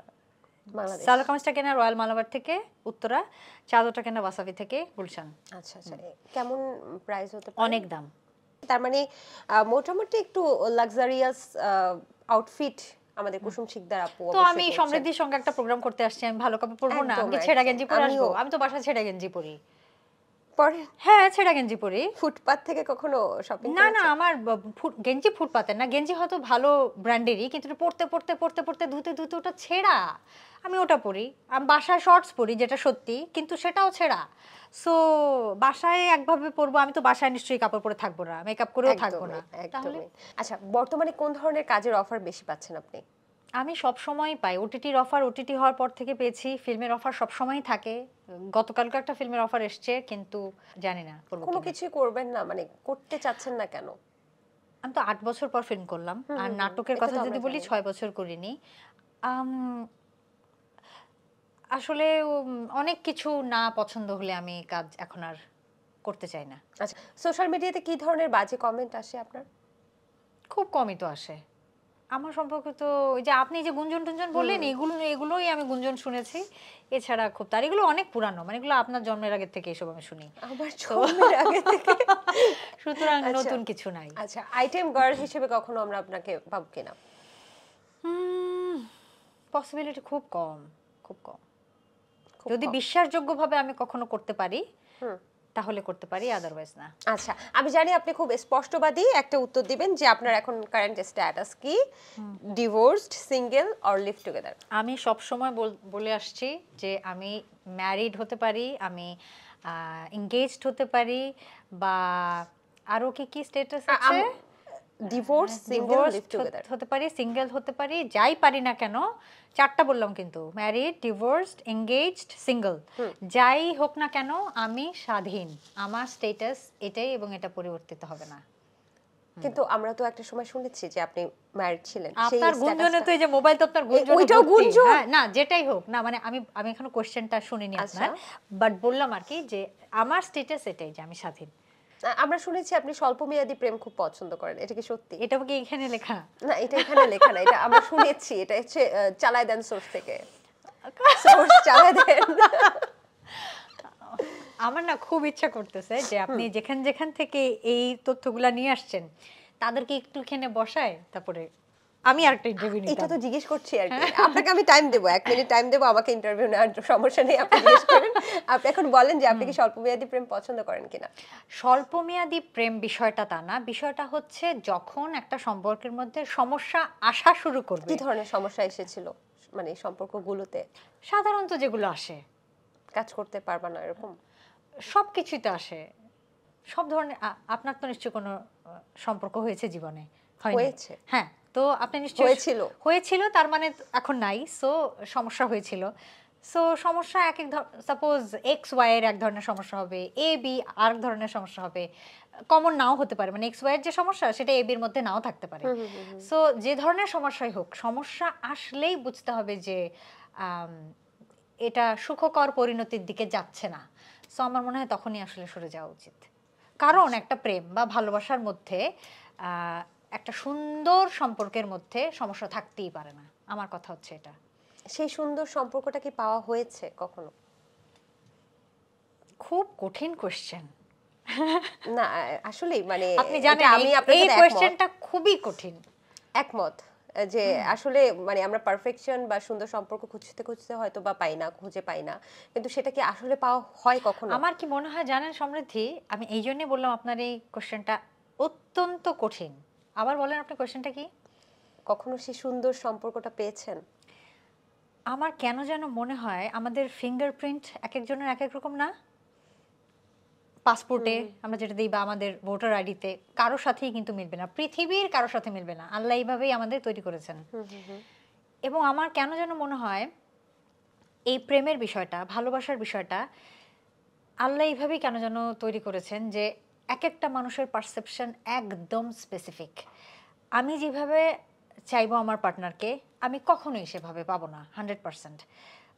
A: বাংলাদেশ।
B: সালোয়ার কামিজটা কেনা রয়্যাল মালাবার থেকে উত্তরা, চাদরটা কেনা ওয়াসাবি থেকে গুলশান।
A: আচ্ছা আচ্ছা, কেমন প্রাইস হতে পারে?
B: অনেক দাম।
A: তার মানে মোটামুটি একটু লাক্সারিয়াস আউটফিট আমাদের কুসুম শিকদার আপু
B: তো
A: অবশ্যই
B: আমি
A: পরছেন।
B: সমৃদ্ধির সঙ্গে একটা প্রোগ্রাম করতে আসছি, আমি ভালো কাপড় পরবো না?
A: একদম,
B: আমি কি ছেঁড়া
A: একদম।
B: গেঞ্জি পরে আসবো?
A: আমিও।
B: আমি তো বাসায় ছেঁড়া গেঞ্জি পরি।
A: পরে
B: হ্যাঁ, ছেঁড়া গেঞ্জি পরি।
A: ফুটপাত থেকে কখনো শপিং
B: না না,
A: করেছেন?
B: আমার গেঞ্জি ফুটপাতের না, গেঞ্জি হয়তো ভালো ব্র্যান্ডেরই, কিন্তু এটা পরতে পরতে পরতে পরতে ধুতে ধুতে ওটা ছেঁড়া। আমি ওটা পরি। আমি বাসায় শর্টস পরি, যেটা সত্যি, কিন্তু সেটাও ছেঁড়া। সো বাসায় একভাবে পরবো, আমি তো বাসায় নিশ্চয়ই কাপড় পরে থাকবো না, মেকআপ করেও থাকবো না।
A: একদমই
B: তাহলে
A: একদমই। আচ্ছা, বর্তমানে কোন ধরনের কাজের অফার বেশি পাচ্ছেন আপনি?
B: আমি সব সময় পাই ওটিটির অফার, ওটিটি হওয়ার পর থেকে পেয়েছি। ফিল্মের অফার সব সময়ই থাকে। গতকালকে একটা ফিল্মের অফার এসছে, কিন্তু জানি না করবো
A: কোনো
B: কিনা।
A: কিছুই করবেন না, মানে করতে চাচ্ছেন না কেন?
B: আমি তো 8 বছর পর ফিল্ম করলাম, আর নাটকের
A: এটা
B: কথা
A: তো
B: যদি
A: আমরা
B: বলি
A: জানি।
B: 6 বছর করিনি। আম, আসলে অনেক কিছু না পছন্দ হলে আমি কাজ এখন আর করতে চাই না।
A: আচ্ছা, সোশ্যাল মিডিয়াতে কি ধরনের বাজে কমেন্ট আসে আপনার?
B: খুব কমই তো আসে আমার সম্পর্কে। তো ওই যে আপনি যে গুঞ্জন টুঞ্জন বললেন, এগুলোই আমি গুঞ্জন শুনেছি। এছাড়া খুব তার এগুলো অনেক পুরানো, মানে এগুলো আপনার জন্মের আগে থেকে এসব আমি শুনি।
A: আমার
B: তো
A: জন্মের আগে থেকে?
B: সুতরাং
A: আচ্ছা
B: নতুন কিছু নাই।
A: আচ্ছা, আইটেম গার্ল হিসেবে কখনো আমরা আপনাকে পাবো কিনা?
B: পসিবিলিটি খুব কম, খুব কম।
A: খুব
B: যদি
A: কম।
B: বিশ্বাসযোগ্যভাবে আমি কখনো করতে পারি
A: হুম।
B: তাহলে করতে পারি, আদারওয়াইজ না।
A: আচ্ছা, আমি জানি আপনি খুব স্পষ্টবাদী একটা উত্তর দিবেন যে আপনার এখন কারেন্ট স্ট্যাটাস কি, divorced, single or live together?
B: আমি সব সময় বলে আসছি যে আমি ম্যারিড হতে পারি, আমি এনগেজড হতে পারি, বা আরো কি কি স্ট্যাটাস আছে,
A: divorce, single,
B: divorce
A: live together.
B: হতে পারি, সিঙ্গেল হতে পারি, যাই পারি না কেন। 4টা বললাম কিন্তু, ম্যারিড, ডিভোর্সড, এনগেজড, সিঙ্গেল, যাই হোক না কেন আমি স্বাধীন। আমার স্ট্যাটাস এটাই, এবং এটা পরিবর্তিত হবে না।
A: কিন্তু আমরা তো একটা সময় শুনেছি যে আপনি ম্যারিড ছিলেন, সেই
B: আপনার গুঞ্জনে তো
A: স্ট্যাটাসটা।
B: এই যে মোবাইল তো আপনার গুঞ্জনে
A: ওইটাও
B: ভর্তি।
A: গুঞ্জন?
B: হ্যাঁ, না যেটাই হোক না, মানে আমি এখনো কোশ্চেনটা শুনিনি
A: আচ্ছা।
B: আপনার, বাট বললাম আর কি যে আমার স্ট্যাটাস এটাই যে আমি স্বাধীন।
A: আমরা শুনেছি আপনি স্বল্পমেয়াদী প্রেম খুব পছন্দ করেন, এটা কি সত্যি?
B: এটাও কি এখানে লেখা?
A: না, এটা এখানে লেখা না, এটা আমরা শুনেছি। এটা হচ্ছে চালায় দেন সোর্স থেকে, সোর্স চালায় দেন।
B: আমার না খুব ইচ্ছা করতেছে যে আপনি যেখান যেখান থেকে এই তথ্যগুলা নিয়ে আসছেন তাদেরকে একটুখানি বসায়, তারপরে আমি আরেকটা ইন্টারভিউ
A: এটা
B: নিতাম।
A: তো জিজ্ঞেস করছি আর কি। আপনাকে আমি টাইম দেবো, 1 মিনিট টাইম দেবো, আমাকে ইন্টারভিউ নেওয়ার সমস্যা নেই, আপনি জিজ্ঞেস করেন। আপনি এখন বলেন যে আপনি কি স্বল্পমেয়াদী প্রেম পছন্দ করেন কিনা?
B: স্বল্পমেয়াদী প্রেম বিষয়টা তা না, বিষয়টা হচ্ছে যখন একটা সম্পর্কের মধ্যে সমস্যা আসা শুরু করবে।
A: কি ধরনের সমস্যা এসেছিল মানে সম্পর্কগুলোতে?
B: সাধারণত যেগুলো আসে,
A: কাজ করতে পারবা না এরকম?
B: সব কিছুই তো আসে, সব ধরনের। আপনার তো নিশ্চয়ই কোনো সম্পর্ক হয়েছে জীবনে? হয়নি?
A: হয়েছে।
B: হ্যাঁ, তো আপনি নিশ্চয়ই হয়েছিল, তার মানে এখন নাই। সো সমস্যা হয়েছিল। সো সমস্যা এক এক, সাপোজ এক্স ওয়াই এর এক ধরনের সমস্যা হবে, এ বি আর ধরনের সমস্যা হবে, কমন নাও হতে পারে। মানে এক্স ওয়াই এর যে সমস্যা সেটা এ বির মধ্যে নাও থাকতে পারে। সো যে ধরনের সমস্যাই হোক, সমস্যা আসলেই বুঝতে হবে যে আম, এটা সুখকর পরিণতির দিকে যাচ্ছে না। সো আমার মনে হয় তখনই আসলে সরে যাওয়া উচিত। কারণ একটা প্রেম বা ভালোবাসার মধ্যে একটা সুন্দর সম্পর্কের মধ্যে সমস্যা থাকতেই পারে না। আমার কথা হচ্ছে এটা।
A: সেই সুন্দর সম্পর্কটা কি পাওয়া হয়েছে কখনো?
B: খুব কঠিন কোশ্চেন।
A: না, আসলেই মানে
B: আপনি জানেন
A: আমি আপনার
B: এই
A: সাথে
B: কোশ্চেনটা খুবই কঠিন।
A: একমত যে আসলে মানে আমরা পারফেকশন বা সুন্দর সম্পর্ক খুঁজতে খুঁজতে হয়তো বা পাই না, খুঁজে পাই না, কিন্তু সেটা কি আসলে পাওয়া হয় কখনো?
B: আমার কি মনে হয় জানেন সমৃদ্ধি, আমি এই জন্যই বললাম আপনার এই কোশ্চেনটা অত্যন্ত কঠিন। আবার বলেন আপনি কোশ্চেনটা কি?
A: কখনো সেই সুন্দর সম্পর্কটা পেয়েছেন?
B: আমার কেন যেন মনে হয় আমাদের ফিঙ্গারপ্রিন্ট এক একজনের এক এক রকম না? পাসপোর্টে আমরা যেটা দিই বা আমাদের ভোটার আইডিতে কারোর সাথেই কিন্তু মিলবে না, পৃথিবীর কারোর সাথে মিলবে না। আল্লাহ এইভাবেই আমাদের তৈরি করেছেন। এবং আমার কেন যেন মনে হয় এই প্রেমের বিষয়টা, ভালোবাসার বিষয়টা আল্লাহ এইভাবেই কেন যেন তৈরি করেছেন যে এক একটা মানুষের পারসেপশন একদম স্পেসিফিক। আমি যেভাবে চাইবো আমার পার্টনারকে, আমি কখনোই সেভাবে পাবো না 100%।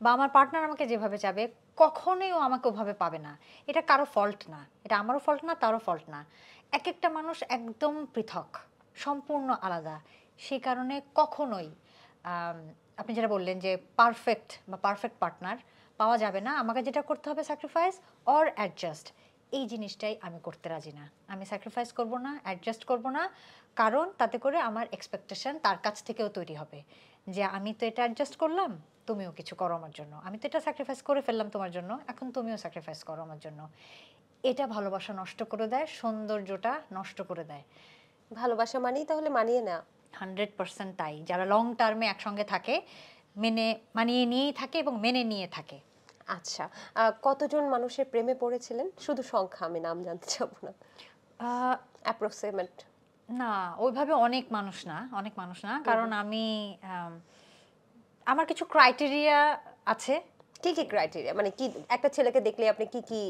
B: বা আমার পার্টনার আমাকে যেভাবে চাবে কখনোই ও আমাকে ওভাবে পাবে না। এটা কারো ফল্ট না, এটা আমারও ফল্ট না, তারও ফল্ট না। এক একটা মানুষ একদম পৃথক, সম্পূর্ণ আলাদা। সেই কারণে কখনোই আপনি যেটা বললেন যে পারফেক্ট বা পারফেক্ট পার্টনার পাওয়া যাবে না। আমাকে যেটা করতে হবে স্যাক্রিফাইস অর অ্যাডজাস্ট, এই জিনিসটাই আমি করতে রাজি না। আমি স্যাক্রিফাইস করব না, অ্যাডজাস্ট করব না, কারণ তাতে করে আমার এক্সপেকটেশন তার কাছ থেকেও তৈরি হবে যে আমি তো এটা অ্যাডজাস্ট করলাম, তুমিও কিছু করো আমার জন্য। আমি তো এটা স্যাক্রিফাইস করে ফেললাম তোমার জন্য, এখন তুমিও স্যাক্রিফাইস করো আমার জন্য। এটা ভালোবাসা নষ্ট করে দেয়, সৌন্দর্যটা নষ্ট করে দেয়।
A: ভালোবাসা মানেই তাহলে মানিয়ে না?
B: 100% তাই। যারা লং টার্মে একসঙ্গে থাকে মানিয়ে নিয়েই থাকে এবং মেনে নিয়ে থাকে।
A: আচ্ছা, কতজন মানুষের প্রেমে পড়েছিলেন? শুধু সংখ্যা, আমি নাম জানতে চাবো না, অ্যাপ্রক্সিমেট।
B: না, ওইভাবে অনেক মানুষ না, অনেক মানুষ না, কারণ আমি আমার কিছু ক্রাইটেরিয়া আছে।
A: কি কি ক্রাইটেরিয়া, মানে কি একটা ছেলেকে দেখলে আপনি কি কি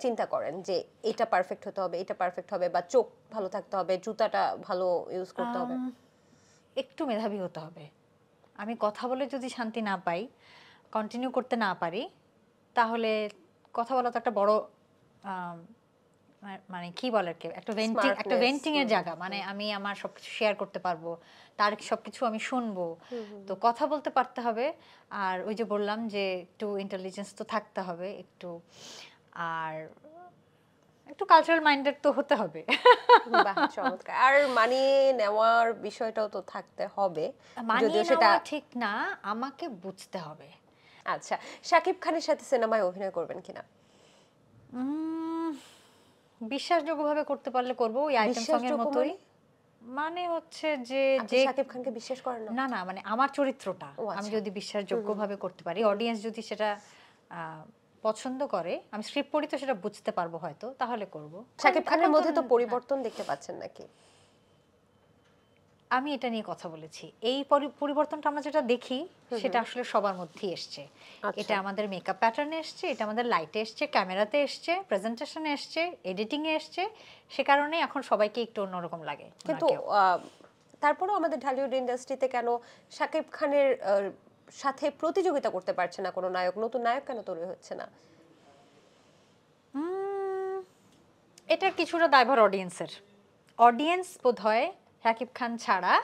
A: চিন্তা করেন যে এটা পারফেক্ট হতে হবে, এটা পারফেক্ট হবে, বা চোখ ভালো থাকতে হবে, জুতাটা ভালো ইউজ করতে হবে?
B: একটু মেধাবী হতে হবে। আমি কথা বলে যদি শান্তি না পাই, কন্টিনিউ করতে না পারি, তাহলে কথা বলা তো একটা বড় মানে কি বলে আর কি, একটা ভেন্টিং এর জায়গা। মানে আমি আমার সবকিছু শেয়ার করতে পারবো, তার সবকিছু আমি শুনবো। তো কথা বলতে পারতে হবে। আর ওই যে বললাম যে একটু ইন্টেলিজেন্স তো থাকতে হবে একটু, আর একটু কালচারাল মাইন্ডেড তো হতে হবে।
A: বাহ, চমৎকার। আর মানিয়ে নেওয়ার বিষয়টাও তো থাকতে হবে,
B: মানিয়ে
A: যদিও সেটা
B: নেওয়া ঠিক না, আমাকে বুঝতে হবে।
A: আচ্ছা, শাকিব খানের সাথে সিনেমায় অভিনয় করবেন কিনা?
B: বিশ্বাসযোগ্যভাবে করতে পারলে করব, ওই আইটেম সং এর
A: বিশ্বাসযোগ্য
B: মতোই।
A: মানে?
B: মানে হচ্ছে যে
A: আপনি শাকিব খানকে বিশ্বাস করেন না?
B: না না, মানে আমার চরিত্রটা
A: ও
B: আমি
A: আচ্ছা।
B: যদি বিশ্বাসযোগ্যভাবে করতে পারি, অডিয়েন্স যদি সেটা পছন্দ করে, আমি স্ক্রিপ্ট পড়ি তো সেটা বুঝতে পারবো হয়তো, তাহলে করব।
A: শাকিব খানের
B: এখন
A: মধ্যে তো
B: হ্যাঁ,
A: পরিবর্তন দেখতে পাচ্ছেন নাকি?
B: আমি এটা নিয়ে কথা বলেছি। এই পরিবর্তনটা আমরা যেটা দেখি সেটা আসলে সবার মধ্যেই এসছে।
A: আচ্ছা।
B: এটা আমাদের মেকআপ প্যাটার্নে এসছে, এটা আমাদের লাইটে এসছে, ক্যামেরাতে এসছে, প্রেজেন্টেশনে এসছে, এডিটিং এ এসছে। সে কারণে এখন সবাইকে একটু অন্যরকম লাগে।
A: কিন্তু তারপরেও আমাদের ঢালিউড ইন্ডাস্ট্রিতে কেন শাকিব খানের সাথে প্রতিযোগিতা করতে পারছে না কোনো নায়ক? নতুন নায়ক কেন তৈরি হচ্ছে না?
B: এটা কিছুটা দায়ভার অডিয়েন্সের। অডিয়েন্স বোধহয় শাকিব খান ছাড়া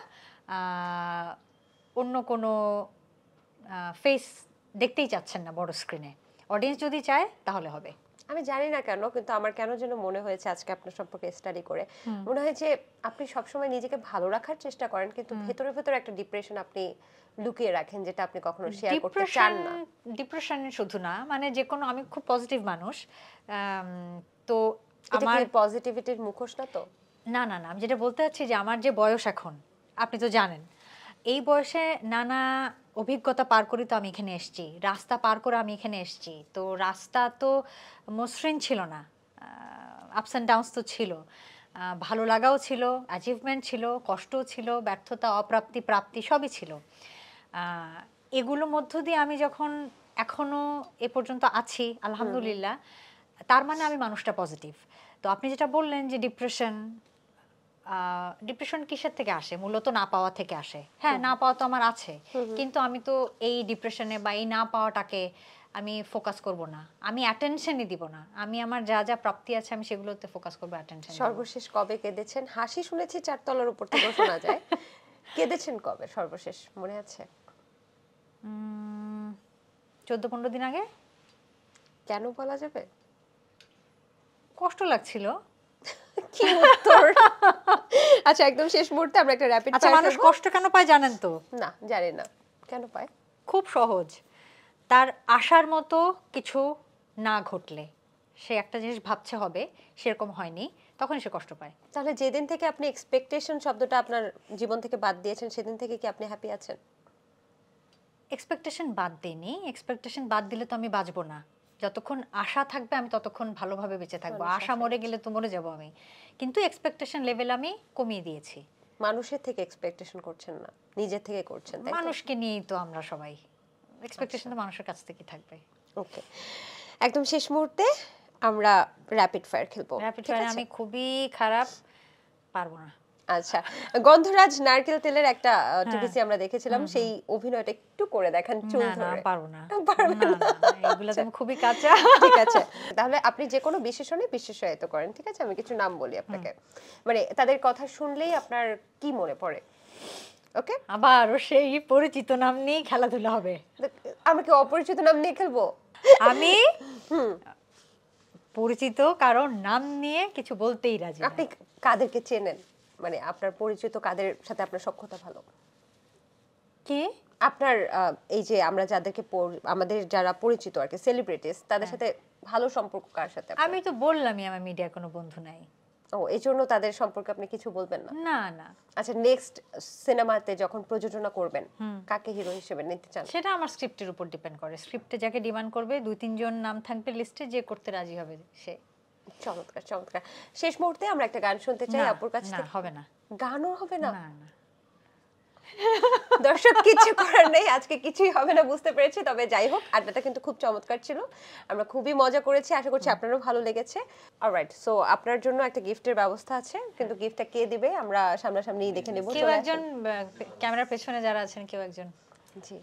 B: অন্য কোনো ফেস দেখতেই চাচ্ছেন না বড় স্ক্রিনে। অডিয়েন্স যদি চায় তাহলে হবে।
A: আমি জানি না কেন, কিন্তু আমার কেন যেন মনে হয়েছে আজকে আপনার সম্পর্কে স্টাডি করে, মনে হয় যে আপনি সবসময় নিজেকে ভালো রাখার চেষ্টা করেন, কিন্তু ভেতরে ভেতরে একটা ডিপ্রেশন আপনি লুকিয়ে রাখেন, যেটা আপনি কখনো শেয়ার করতে চান না।
B: ডিপ্রেশন শুধু না, মানে যে কোনো, আমি খুব পজিটিভ মানুষ। তো
A: এটা
B: আমার
A: কি পজিটিভিটির মুখোশ না তো?
B: না না না, আমি যেটা বলতে চাচ্ছি যে আমার যে বয়স এখন, আপনি তো জানেন, এই বয়সে নানা অভিজ্ঞতা পার করে তো আমি এখানে এসেছি, রাস্তা পার করে আমি এখানে এসেছি। তো রাস্তা তো মসৃণ ছিল না, আপস অ্যান্ড ডাউনস তো ছিল, ভালো লাগাও ছিল, অ্যাচিভমেন্ট ছিল, কষ্টও ছিল, ব্যর্থতা, অপ্রাপ্তি, প্রাপ্তি সবই ছিল। এগুলোর মধ্য দিয়ে আমি যখন এখনো এ পর্যন্ত আছি আলহামদুলিল্লাহ, তার মানে আমি মানুষটা পজিটিভ। তো আপনি যেটা বললেন যে ডিপ্রেশন কিসের থেকে আসে, মূলত না পাওয়া থেকে আসে। হ্যাঁ, না পাওয়া তো আমার আছে, কিন্তু আমি তো এই ডিপ্রেশনে বা এই না পাওয়াটাকে আমি ফোকাস করব না, আমি অ্যাটেনশনই দিব না। আমি আমার যা যা প্রাপ্তি আছে আমি সেগুলোতে ফোকাস করব, অ্যাটেনশন।
A: সর্বশেষ কবে কেঁদেছেন? হাসি শুনেছি চারতলার উপর থেকে শোনা যায়, কেঁদেছেন কবে সর্বশেষ মনে আছে?
B: 14-15 দিন আগে।
A: কেন বলা যাবে?
B: কষ্ট লাগছিল।
A: কি উত্তর! আচ্ছা, একদম শেষ মুহূর্তে আমরা একটা র‍্যাপিড
B: আচ্ছা, মানুষ কষ্ট কেন পায় জানেন তো?
A: না, জানি না কেন পায়।
B: খুব সহজ। তার আশার মতো কিছু না ঘটলে সে একটা জিনিস ভাবছে হবে, সেরকম হয়নি, তখন সে কষ্ট পায়।
A: তাহলে যেদিন থেকে আপনি এক্সপেকটেশন শব্দটা আপনার জীবন থেকে বাদ দিয়েছেন, সেদিন থেকে কি আপনি হ্যাপি আছেন?
B: এক্সপেকটেশন বাদ দেইনি। এক্সপেকটেশন বাদ দিলে তো আমি বাঁচবো না। যতক্ষণ আশা থাকবে আমি ততক্ষণ ভালোভাবে বেঁচে থাকবো।
A: মানুষ
B: আশা
A: আশা
B: মরে গেলে তো মরে যাব আমি। কিন্তু এক্সপেকটেশন লেভেল আমি কমিয়ে দিয়েছি।
A: মানুষের থেকে এক্সপেকটেশন করছেন না, নিজের থেকে করছেন, তাই তো?
B: মানুষকে নিয়েই তো আমরা সবাই, এক্সপেকটেশন তো মানুষের কাছ থেকে থাকবে।
A: ওকে, একদম শেষ মুহূর্তে আমরা র্যাপিড ফায়ার খেলবো।
B: র্যাপিড
A: ঠিক
B: ফায়ার
A: আছে?
B: আমি খুবই খারাপ, পারবো না।
A: আচ্ছা, গন্ধরাজ নারকেল তেলের একটা টিভিসি আমরা দেখেছিলাম, সেই অভিনয়টা একটু করে দেখান চুল
B: না না
A: ধরে।
B: পারবো না,
A: পারবেন
B: না
A: না?
B: না না, এগুলো তুমি খুবই কাঁচা।
A: ঠিক আছে, তাহলে আপনি যে কোনো বিশেষণে বিশেষায়িত করেন, ঠিক আছে? আমি কিছু নাম বলি আপনাকে, মানে তাদের কথা শুনলেই আপনার কি মনে পড়ে? ওকে,
B: আবারও সেই পরিচিত নাম নিয়ে খেলাধুলা হবে।
A: আমরা কি অপরিচিত নাম নিয়ে খেলবো?
B: আমি পরিচিত কারণ নাম নিয়ে কিছু বলতেই রাজি না।
A: আপনি কাদেরকে চেনেন, মানে আপনার পরিচিত কাদের সাথে আপনার সখ্যতা ভালো?
B: কি
A: আপনার এই যে আমরা যাদেরকে আমাদের যারা পরিচিত আর কি সেলিব্রিটিস, তাদের সাথে ভালো সম্পর্ক কার সাথে আপনার?
B: আমি তো বললামই আমার মিডিয়ার কোনো বন্ধু নাই।
A: ও, এই জন্য তাদের সম্পর্কে আপনি কিছু বলবেন না?
B: না না,
A: আচ্ছা, নেক্সট সিনেমাতে যখন প্রযোজনা করবেন কাকে হিরো হিসেবে নিতে চান?
B: সেটা আমার স্ক্রিপ্টের উপর ডিপেন্ড করে। স্ক্রিপ্টে যাকে ডিমান্ড করবে, 2-3 জন নাম থাকবে লিস্টে, যে করতে রাজি হবে সে।
A: চমৎকার চমৎকার। শেষ মুহূর্তে আমরা একটা গান শুনতে চাই
B: না,
A: আপুর কাছ
B: না
A: থেকে।
B: হবে না।
A: গানও হবে না?
B: না না,
A: দর্শক, কিছু করার নেই, আজকে কিছুই হবে না, বুঝতে পেরেছি। তবে যাই হোক, আড্ডাটা কিন্তু খুব চমৎকার ছিল, আমরা খুবই মজা করেছি, আশা করছি আপনারও ভালো লেগেছে। অলরাইট, সো আপনার জন্য একটা গিফটের ব্যবস্থা আছে, কিন্তু গিফটটা কে দিবে আমরা সামনাসামনি দেখে নেব।
B: কেউ একজন ক্যামেরার পেছনে যারা আছেন, কেউ একজন।
A: জি,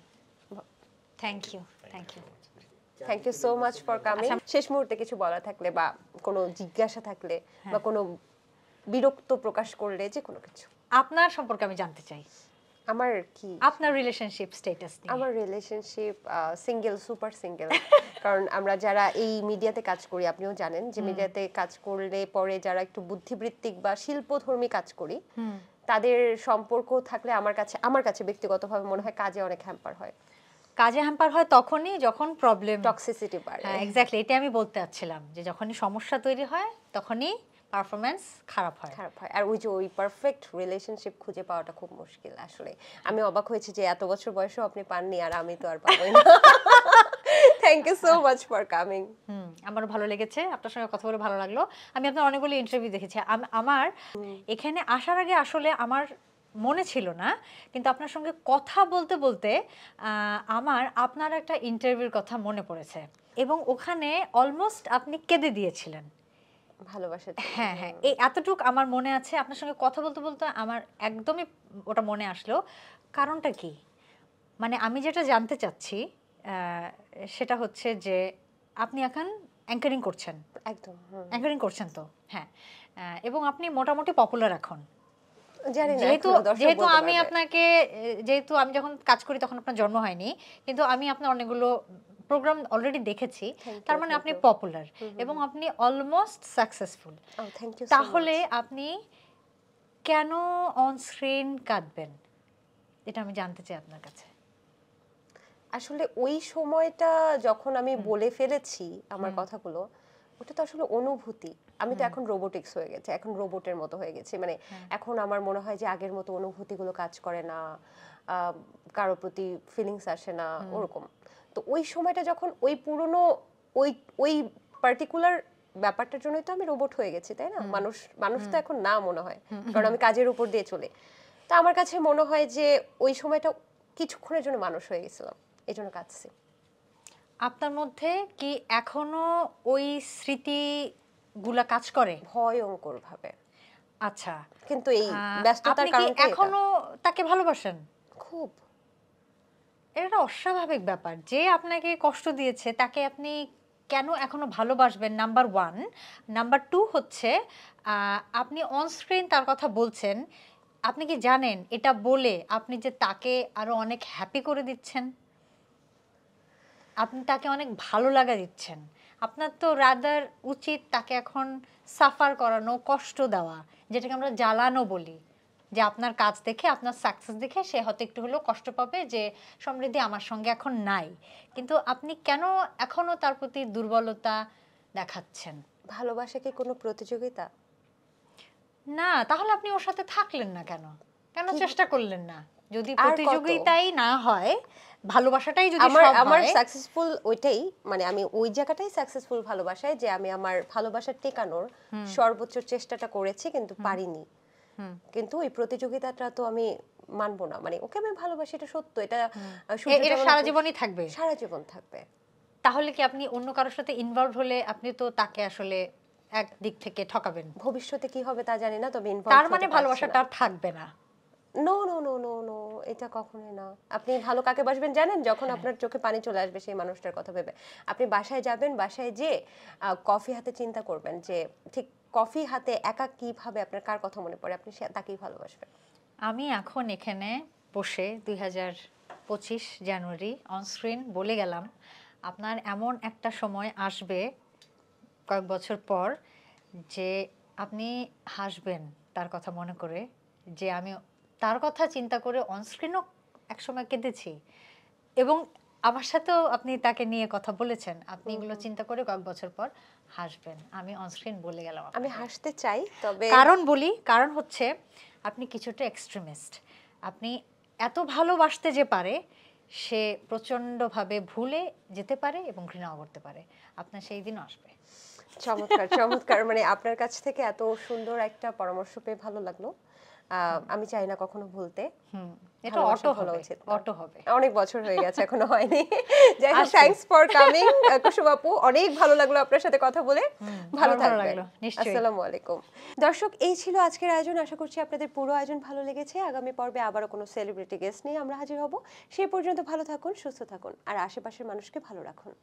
B: thank you, thank you,
A: thank you so much for coming. শেষ মুহূর্তে কিছু বলা থাকলে বা কোনো জিজ্ঞাসা থাকলে বা কোনো বিরক্ত প্রকাশ করলে, যে কোনো কিছু।
B: আপনার সম্পর্কে আমি জানতে চাই।
A: আমার কি?
B: আপনার রিলেশনশিপ স্ট্যাটাস নিয়ে।
A: আমার রিলেশনশিপ সিঙ্গেল, সুপার সিঙ্গেল। কারণ আমরা যারা এই মিডিয়াতে কাজ করি, আপনিও জানেন যে মিডিয়াতে কাজ করলে পরে যারা একটু বুদ্ধিবৃত্তিক বা শিল্পধর্মী কাজ করি, তাদের সম্পর্ক থাকলে আমার কাছে ব্যক্তিগতভাবে মনে হয় কাজে অনেক হ্যাম্পার হয়।
B: কাজে হ্যাম্পার হয় তখনই যখন প্রবলেম,
A: টক্সিসিটি বাড়ে।
B: হ্যাঁ এক্স্যাক্টলি, এটা আমি বলতে চাচ্ছিলাম যে যখনই সমস্যা তৈরি হয় তখনই পারফরম্যান্স খারাপ হয়।
A: আর ওই পারফেক্ট রিলেশনশিপ খুঁজে পাওয়াটা খুব মুশকিল আসলে। আমি অবাক হয়েছি যে এত বছর বয়সেও আপনি পাননি, আর আমি তো আর পাবোই না। Thank you so much for coming.
B: আমারও ভালো লেগেছে, আপনার সঙ্গে কথা বলে ভালো লাগলো। আমি আপনার অনেকগুলো ইন্টারভিউ দেখেছি। আমার এখানে আসার আগে আসলে আমার মনে ছিল না, কিন্তু আপনার সঙ্গে কথা বলতে বলতে আমার আপনার একটা ইন্টারভিউর কথা মনে পড়েছে, এবং ওখানে অলমোস্ট আপনি কেঁদে দিয়েছিলেন
A: ভালোবাসা।
B: হ্যাঁ হ্যাঁ, এই এতটুক আমার মনে আছে। আপনার সঙ্গে কথা বলতে বলতে আমার একদমই ওটা মনে আসলো। কারণটা কি, মানে আমি যেটা জানতে চাচ্ছি সেটা হচ্ছে যে আপনি এখন অ্যাঙ্কারিং করছেন।
A: একদম
B: অ্যাঙ্কারিং করছেন তো? হ্যাঁ, এবং আপনি মোটামুটি পপুলার এখন।
A: জানি না,
B: যেহেতু আমি আপনাকে, যেহেতু আমি যখন কাজ করি তখন আপনার জন্ম হয়নি, কিন্তু আমি আপনার অনেকগুলো প্রোগ্রাম অলরেডি দেখেছি, তার মানে আপনি পপুলার এবং আপনি অলমোস্ট সাকসেসফুল। তাহলে আপনি কেন অন স্ক্রিন কাঁদবেন, এটা আমি জানতে চাই আপনার কাছে।
A: আসলে ওই সময়টা যখন আমি বলে ফেলেছি আমার কথাগুলো, ওটা তো আসলে অনুভূতি। আমি তো এখন রোবোটিক্স হয়ে গেছে, এখন রোবটের মতো হয়ে গেছে। মানে এখন আমার মনে হয় যে আগের মতো অনুভূতিগুলো কাজ করে না, কারোর প্রতি ফিলিংস আসে না ওরকম। তো ওই সময়টা যখন ওই পুরনো ওই পার্টিকুলার ব্যাপারটার জন্যই তো আমি রোবট হয়ে গেছি, তাই না? মানুষ তো এখন না মনে হয়, কারণ আমি কাজের উপর দিয়ে চলে। তো আমার কাছে মনে হয় যে ওই সময়টা কিছুক্ষণের জন্য মানুষ হয়ে গেছিলাম, এই জন্য কাঁদছি।
B: আপনার মধ্যে কি এখনো ওই স্মৃতিগুলা কাজ করে?
A: ভয়ঙ্কর ভাবে।
B: আচ্ছা,
A: কিন্তু এই ব্যস্ততার কারণে
B: এখনো তাকে ভালোবাসেন?
A: খুব।
B: এটা অস্বাভাবিক ব্যাপার, যে আপনাকে কষ্ট দিয়েছে তাকে আপনি কেন এখনো ভালোবাসবেন, নাম্বার 1। নাম্বার 2 হচ্ছে আপনি অন স্ক্রিন তার কথা বলছেন, আপনি কি জানেন এটা বলে আপনি যে তাকে আরো অনেক হ্যাপি করে দিচ্ছেন, আপনি তাকে অনেক ভালো লাগা দিচ্ছেন। আপনার তো রাদার উচিত তাকে এখন সাফার করানো, কষ্ট দেওয়া, যেটাকে আমরা জ্বালানো বলি, যে আপনার কাজ দেখে, আপনার সাকসেস দেখে সে হয়তো একটু হলেও কষ্ট পাবে যে সমৃদ্ধি আমার সঙ্গে এখন নাই। কিন্তু আপনি কেন এখনো তার প্রতি দুর্বলতা দেখাচ্ছেন?
A: ভালোবাসা কি কোনো প্রতিযোগিতা?
B: না, তাহলে আপনি ওর সাথে থাকলেন না কেন? চেষ্টা করলেন না? যদি প্রতিযোগিতাই না হয়, ভালোবাসাটাই যদি
A: আমার
B: সব
A: আমার
B: হয়,
A: সাকসেসফুল ওইটাই, মানে আমি ওই জায়গাটাই সাকসেসফুল ভালোবাসায়, যে আমি আমার ভালোবাসা টেকানোর সর্বোচ্চ চেষ্টাটা করেছি কিন্তু পারিনি। কিন্তু ওই প্রতিযোগিতাটা তো আমি মানবো না, মানে ওকে আমি ভালোবাসি, এটা সত্য, এটা
B: এটা সারা জীবনই থাকবে।
A: সারা জীবন থাকবে।
B: তাহলে কি আপনি অন্য কারোর সাথে ইনভলভ হলে আপনি তো তাকে আসলে এক দিক থেকে ঠকাবেন,
A: ভবিষ্যতে কি হবে তা জানি না, তবে
B: তার মানে ভালোবাসাটা আর থাকবে না।
A: No no no no no, এটা কখনোই না। আপনি ভালো কাকে বাসবেন জানেন? যখন
B: হ্যাঁ।
A: আপনার চোখে পানি চলে আসবে সেই মানুষটার কথা ভেবে। আপনি বাসায় যাবেন, বাসায় যেয়ে কফি হাতে চিন্তা করবেন যে ঠিক কফি হাতে একা কিভাবে আপনার কার কথা মনে পড়ে, আপনি তাকেই ভালোবাসবেন।
B: আমি এখন এখানে বসে 2025 জানুয়ারি অনস্ক্রিন বলে গেলাম, আপনার এমন একটা সময় আসবে কয়েক বছর পর যে আপনি হাসবেন তার কথা মনে করে, যে আমি তার কথা চিন্তা করে অনস্ক্রিনও একসময় কেঁদেছি, এবং আমার সাথেও আপনি তাকে নিয়ে কথা বলেছেন, আপনি এগুলো চিন্তা করে কয়েক বছর পর হাসবেন। আমি অনস্ক্রিন বলে গেলাম
A: আমি
B: আপনাকে।
A: হাসতে চাই, তবে
B: কারণ হচ্ছে আপনি কিছুটা এক্সট্রিমিস্ট। আপনি এত ভালোবাসতে যে পারে, সে প্রচণ্ডভাবে ভুলে যেতে পারে এবং ঘৃণাও করতে পারে। আপনার সেই দিনও আসবে।
A: চমৎকার চমৎকার, মানে আপনার কাছ থেকে এত সুন্দর একটা পরামর্শ পেয়ে ভালো লাগলো। আমি চাই না কখনো ভুলতে।
B: এটা
A: ভালোবাসা
B: অটো
A: ভোলা
B: হবে,
A: উচিত না।
B: অটো হবে।
A: অনেক বছর হয়ে গেছে, এখনো হয়নি। যাই হোক,
B: আসবে।
A: থ্যাঙ্কস ফর কামিং কুসুম আপু, অনেক ভালো লাগলো আপনার সাথে কথা বলে। ভালো
B: আমার ভালো
A: থাকবেন।
B: লাগলো, নিশ্চয়ই।
A: আসসালামু আলাইকুম। দর্শক, এই ছিল আজকের আয়োজন। আশা করছি আপনাদের পুরো আয়োজন ভালো লেগেছে। আগামী পর্বে আবারও কোনো সেলিব্রিটি গেস্ট নিয়ে আমরা হাজির হব। সেই পর্যন্ত ভালো থাকুন, সুস্থ থাকুন, আর আশেপাশের মানুষকে ভালো রাখুন।